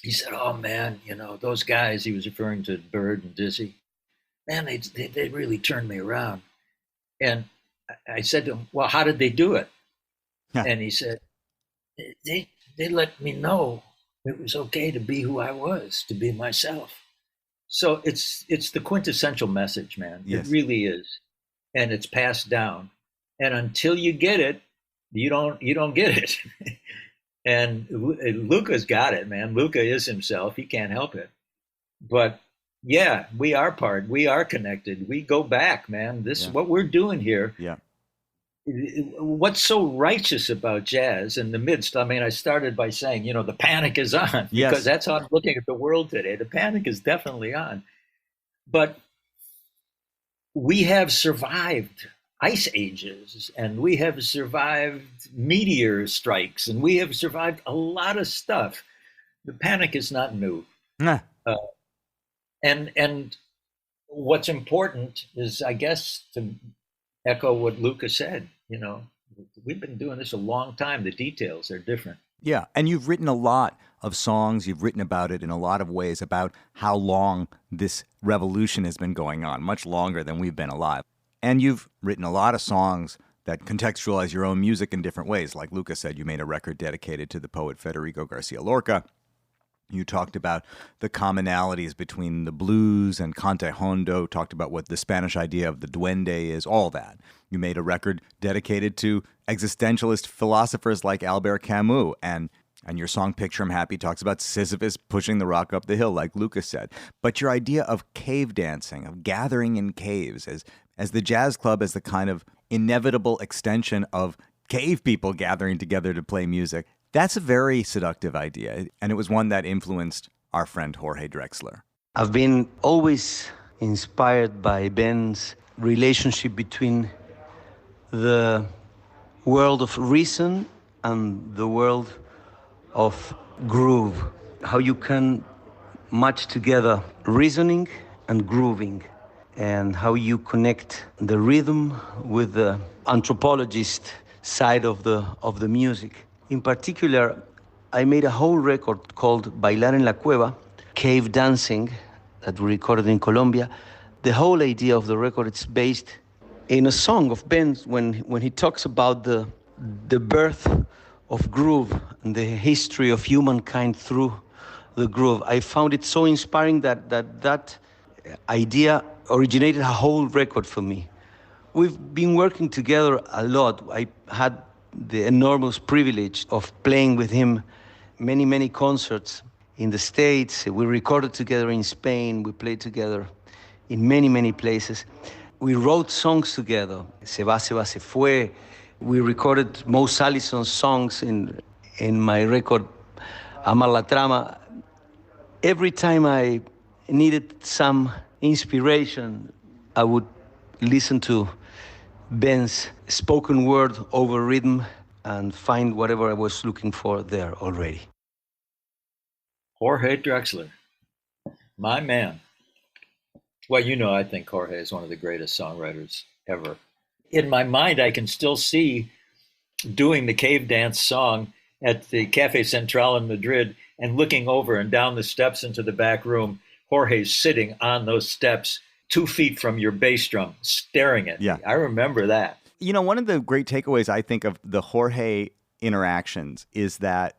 he said, oh, man, those guys, he was referring to Bird and Dizzy, man, they really turned me around. And I said to him, well, how did they do it? Yeah. And he said, they let me know it was okay to be who I was, to be myself. So it's the quintessential message, man. Yes. It really is. And it's passed down. And until you get it, you don't get it. And Luca's got it, man. Luca is himself. He can't help it. But yeah, we are connected. We go back, man. What we're doing here. Yeah. What's so righteous about jazz in the midst? I mean, I started by saying, the panic is on, because that's how I'm looking at the world today. The panic is definitely on. But we have survived ice ages, and we have survived meteor strikes, and we have survived a lot of stuff. The panic is not new. Nah. And what's important is, I guess, to echo what Luca said, we've been doing this a long time. The details are different. Yeah. And you've written a lot of songs. You've written about it in a lot of ways, about how long this revolution has been going on, much longer than we've been alive. And you've written a lot of songs that contextualize your own music in different ways. Like Luca said, you made a record dedicated to the poet Federico Garcia Lorca. You talked about the commonalities between the blues and Cante Hondo, talked about what the Spanish idea of the duende is, all that. You made a record dedicated to existentialist philosophers like Albert Camus, and your song Picture 'Em Happy talks about Sisyphus pushing the rock up the hill, like Lucas said. But your idea of cave dancing, of gathering in caves, as the jazz club as the kind of inevitable extension of cave people gathering together to play music, that's a very seductive idea, and it was one that influenced our friend Jorge Drexler. I've been always inspired by Ben's relationship between the world of reason and the world of groove. How you can match together reasoning and grooving, and how you connect the rhythm with the anthropologist side of the music. In particular, I made a whole record called Bailar en la Cueva, Cave Dancing, that we recorded in Colombia. The whole idea of the record is based in a song of Ben's when he talks about the birth of groove and the history of humankind through the groove. I found it so inspiring that idea originated a whole record for me. We've been working together a lot. I had the enormous privilege of playing with him many concerts in the States. We recorded together in Spain. We played together in many places. We wrote songs together. Se va, se fue. We recorded Most Allison's songs in my record, Amar la Trama. Every time I needed some inspiration, I would listen to Ben's spoken word over rhythm and find whatever I was looking for there already. Jorge Drexler, my man. Well, I think Jorge is one of the greatest songwriters ever. In my mind, I can still see doing the cave dance song at the Cafe Central in Madrid and looking over and down the steps into the back room. Jorge's sitting on those steps 2 feet from your bass drum, staring at me. I remember that. One of the great takeaways, I think, of the Jorge interactions is that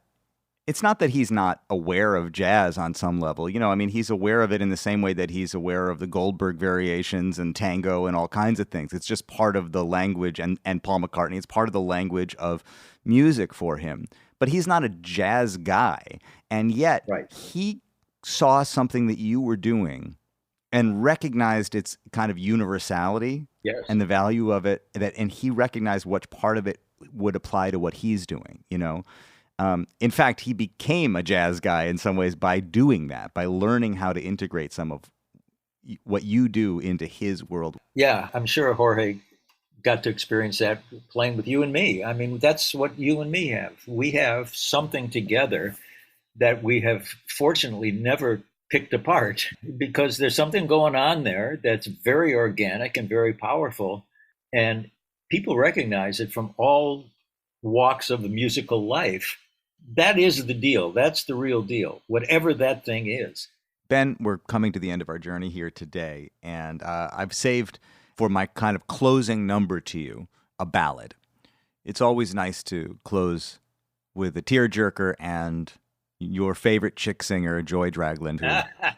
it's not that he's not aware of jazz on some level. He's aware of it in the same way that he's aware of the Goldberg variations and tango and all kinds of things. It's just part of the language, and Paul McCartney, it's part of the language of music for him. But he's not a jazz guy. And yet he saw something that you were doing and recognized its kind of universality and the value of it, and he recognized what part of it would apply to what he's doing, In fact, he became a jazz guy in some ways by doing that, by learning how to integrate some of what you do into his world. Yeah, I'm sure Jorge got to experience that playing with you and me. That's what you and me have. We have something together that we have fortunately never picked apart, because there's something going on there that's very organic and very powerful. And people recognize it from all walks of the musical life. That is the deal. That's the real deal, whatever that thing is. Ben, we're coming to the end of our journey here today, and I've saved for my kind of closing number to you a ballad. It's always nice to close with a tearjerker, and your favorite chick singer, Joy Dragland, who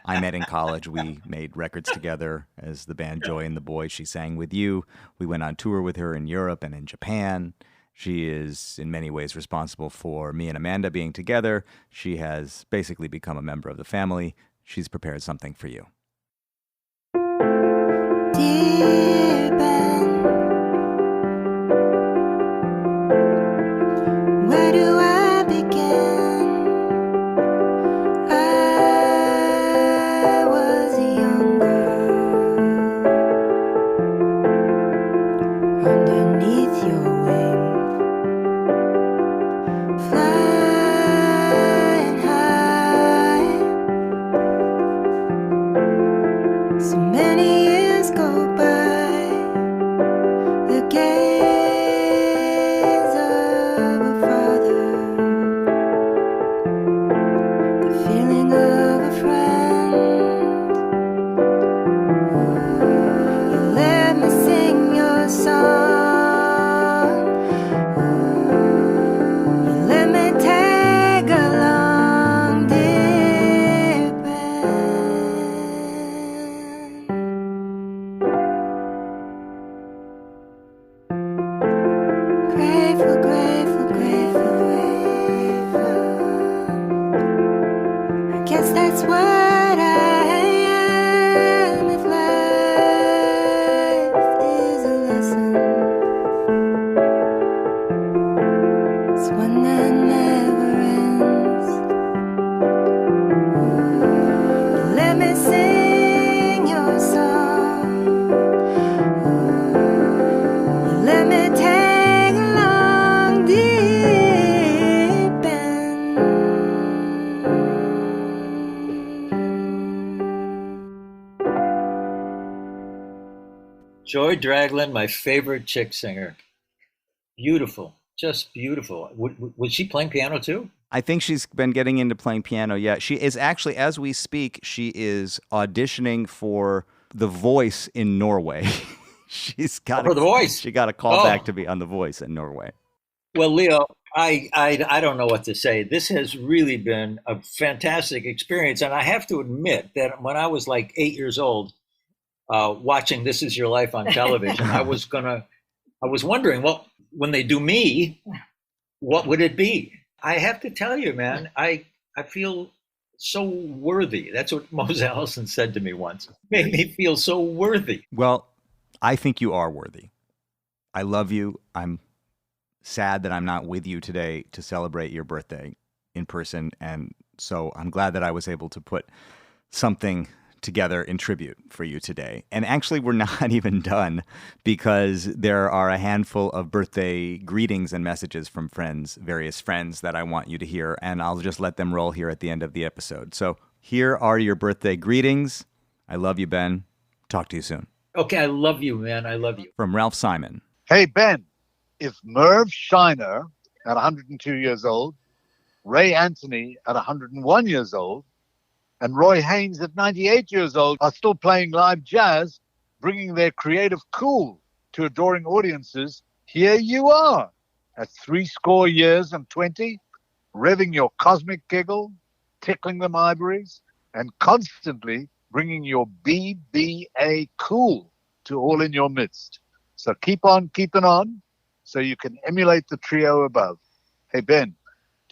I met in college. We made records together as the band Joy and the Boys. She sang with you. We went on tour with her in Europe and in Japan. She is in many ways responsible for me and Amanda being together. She has basically become a member of the family. She's prepared something for you. Dear Ben, where do I begin? I was a young girl underneath your wing, flying high. So many years go by, the gaze of a father, the feeling of a friend. You let me sing your song, you let me tag along, dear grateful, grateful, grateful, grateful. I guess that's what I am. If life is a lesson, it's one that never ends. You let me sing your song, you let me tag along, dear Ben. Joy Dragland, my favorite chick singer. Beautiful, just beautiful. Was she playing piano too? I think she's been getting into playing piano. Yeah, she is actually, as we speak, she is auditioning for The Voice in Norway. She's got For The Voice? She got a call Oh. back to be on The Voice in Norway. Well, Leo, I don't know what to say. This has really been a fantastic experience. And I have to admit that when I was like 8 years old, watching This Is Your Life on television, I was wondering, well, when they do me, what would it be? I have to tell you, man, I feel so worthy. That's what Mose Allison said to me once. Made me feel so worthy. Well, I think you are worthy. I love you. I'm sad that I'm not with you today to celebrate your birthday in person. And so I'm glad that I was able to put something together in tribute for you today. And actually, we're not even done because there are a handful of birthday greetings and messages from friends, various friends that I want you to hear, and I'll just let them roll here at the end of the episode. So here are your birthday greetings. I love you, Ben. Talk to you soon. Okay, I love you, man. I love you. From Ralph Simon. Hey, Ben, if Merv Shiner at 102 years old, Ray Anthony at 101 years old, and Roy Haynes at 98 years old are still playing live jazz, bringing their creative cool to adoring audiences, here you are at 70 years and 20, revving your cosmic giggle, tickling them ivories, and constantly bringing your BBA cool to all in your midst. So keep on keeping on so you can emulate the trio above. Hey, Ben,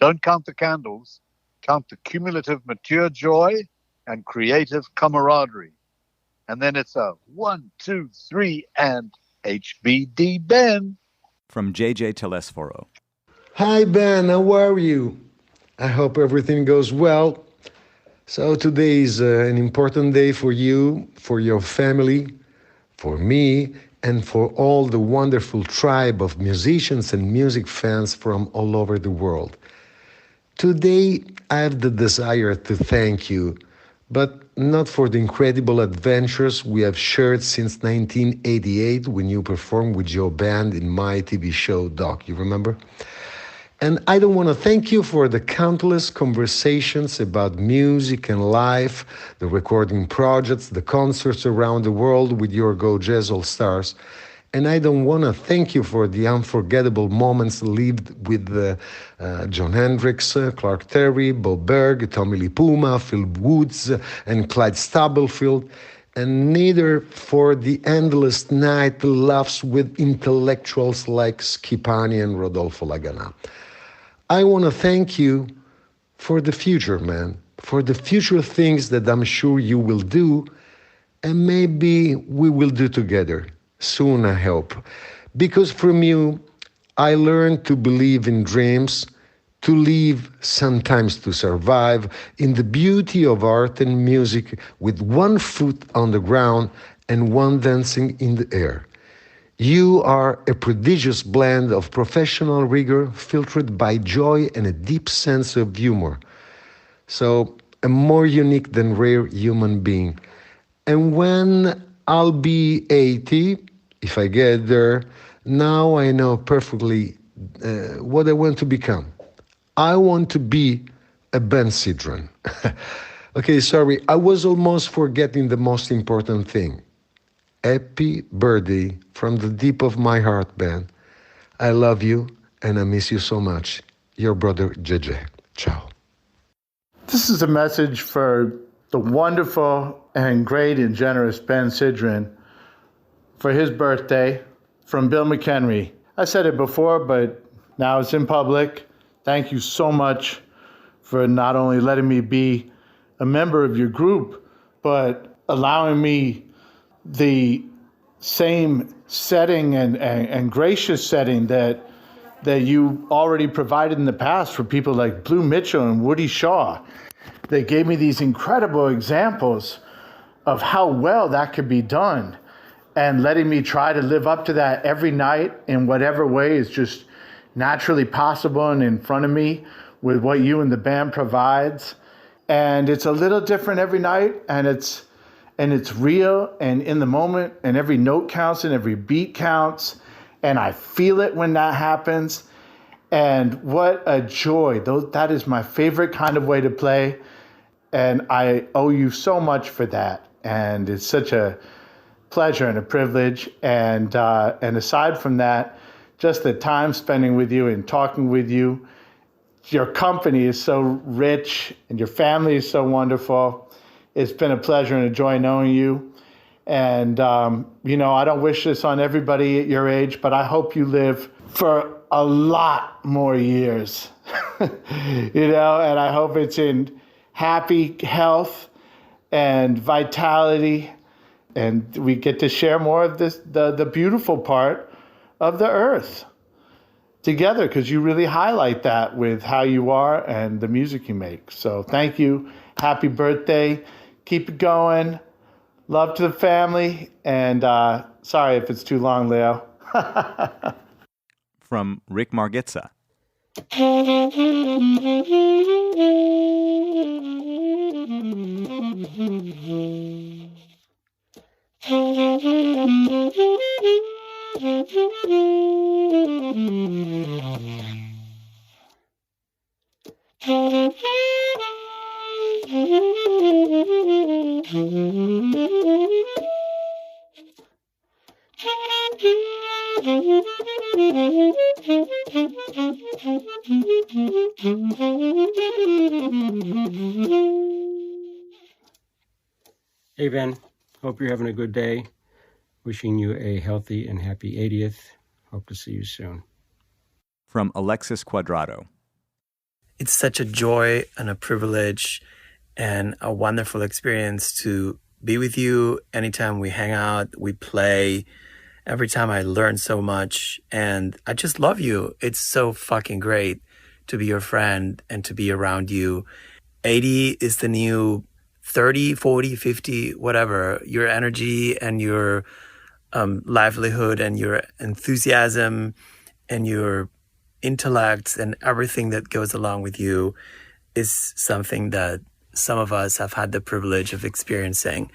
don't count the candles. Count the cumulative mature joy and creative camaraderie. And then it's a 1, 2, 3, and HBD Ben. From JJ Telesforo. Hi, Ben. How are you? I hope everything goes well. So today is an important day for you, for your family, for me, and for all the wonderful tribe of musicians and music fans from all over the world. Today, I have the desire to thank you, but not for the incredible adventures we have shared since 1988 when you performed with your band in my TV show, Doc, you remember? And I don't want to thank you for the countless conversations about music and life, the recording projects, the concerts around the world with your Go Jazz All-Stars. And I don't want to thank you for the unforgettable moments lived with Jon Hendricks, Clark Terry, Bob Berg, Tommy Lee Puma, Phil Woods, and Clyde Stubblefield, and neither for the endless night laughs with intellectuals like Schipani and Rodolfo Lagana. I want to thank you for the future, man, for the future things that I'm sure you will do, and maybe we will do together. Soon, I hope. Because from you, I learned to believe in dreams, to live, sometimes to survive, in the beauty of art and music with one foot on the ground and one dancing in the air. You are a prodigious blend of professional rigor filtered by joy and a deep sense of humor. So, a more unique than rare human being. And when I'll be 80, if I get there, now I know perfectly what I want to become. I want to be a Ben Sidran. Okay, sorry, I was almost forgetting the most important thing. Happy birthday from the deep of my heart, Ben. I love you and I miss you so much. Your brother, JJ. Ciao. This is a message for the wonderful and great and generous Ben Sidran for his birthday from Bill McHenry. I said it before, but now it's in public. Thank you so much for not only letting me be a member of your group, but allowing me the same setting and gracious setting that you already provided in the past for people like Blue Mitchell and Woody Shaw. They gave me these incredible examples of how well that could be done, and letting me try to live up to that every night in whatever way is just naturally possible and in front of me with what you and the band provides. And it's a little different every night, and it's real and in the moment, and every note counts and every beat counts, and I feel it when that happens. And what a joy. That is my favorite kind of way to play, and I owe you so much for that. And it's such a pleasure and a privilege. And aside from that, just the time spending with you and talking with you, your company is so rich and your family is so wonderful. It's been a pleasure and a joy knowing you. And, I don't wish this on everybody at your age, but I hope you live for a lot more years, and I hope it's in happy health and vitality. And we get to share more of this, the beautiful part of the earth together, because you really highlight that with how you are and the music you make. So thank you. Happy birthday. Keep it going. Love to the family. And sorry if it's too long, Leo. From Rick Margitza. Hey, Ben. Hope you're having a good day. Wishing you a healthy and happy 80th. Hope to see you soon. From Alexis Cuadrado. It's such a joy and a privilege and a wonderful experience to be with you. Anytime we hang out, we play. Every time I learn so much, and I just love you. It's so fucking great to be your friend and to be around you. 80 is the new 30, 40, 50, whatever. Your energy and your livelihood and your enthusiasm and your intellect and everything that goes along with you is something that some of us have had the privilege of experiencing.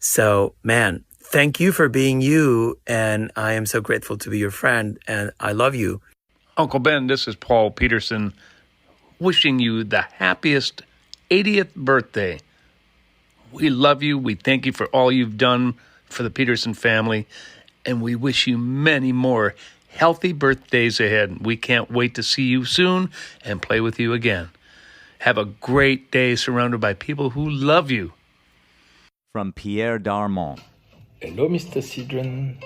So, man, thank you for being you, and I am so grateful to be your friend, and I love you. Uncle Ben, this is Paul Peterson, wishing you the happiest 80th birthday. We love you. We thank you for all you've done for the Peterson family, and we wish you many more healthy birthdays ahead. We can't wait to see you soon and play with you again. Have a great day surrounded by people who love you. From Pierre Darmon. Hello, Mr. Sidran.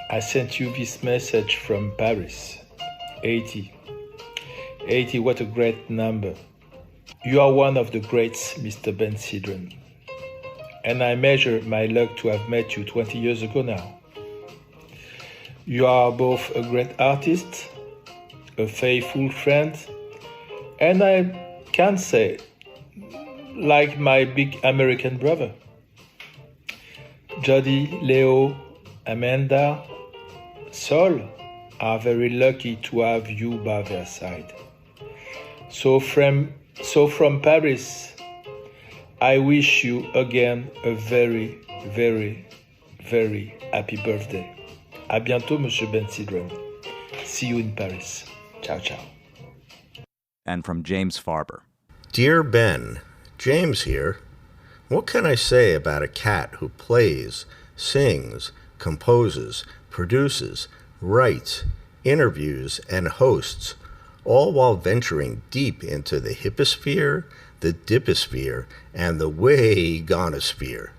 I sent you this message from Paris. 80. 80, what a great number. You are one of the greats, Mr. Ben Sidran. And I measure my luck to have met you 20 years ago now. You are both a great artist, a faithful friend, and I can say, like my big American brother. Jody, Leo, Amanda, Sol are very lucky to have you by their side. So from Paris, I wish you again a very, very, very happy birthday. À bientôt, Monsieur Ben Sidran. See you in Paris. Ciao, ciao. And from James Farber. Dear Ben, James here. What can I say about a cat who plays, sings, composes, produces, writes, interviews, and hosts, all while venturing deep into the hipposphere, the diposphere, and the way-gonosphere?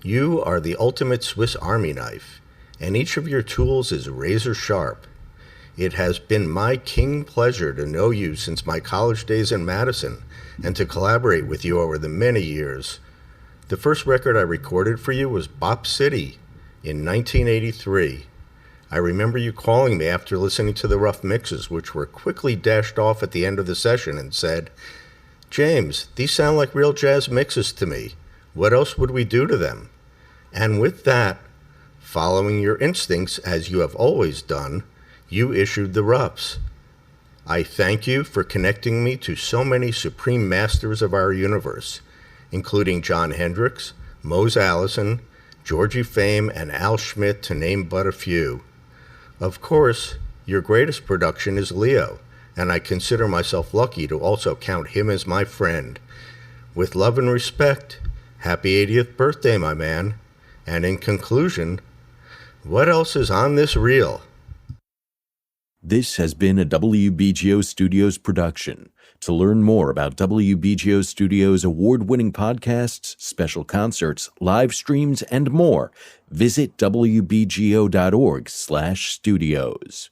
You are the ultimate Swiss Army knife, and each of your tools is razor sharp. It has been my king pleasure to know you since my college days in Madison, and to collaborate with you over the many years. The first record I recorded for you was Bop City in 1983. I remember you calling me after listening to the rough mixes, which were quickly dashed off at the end of the session, and said, "James, these sound like real jazz mixes to me. What else would we do to them?" And with that, following your instincts as you have always done, you issued the roughs. I thank you for connecting me to so many supreme masters of our universe, including Jon Hendricks, Mose Allison, Georgie Fame, and Al Schmidt, to name but a few. Of course, your greatest production is Leo, and I consider myself lucky to also count him as my friend. With love and respect, happy 80th birthday, my man. And in conclusion, what else is on this reel? This has been a WBGO Studios production. To learn more about WBGO Studios' award-winning podcasts, special concerts, live streams, and more, visit wbgo.org/studios.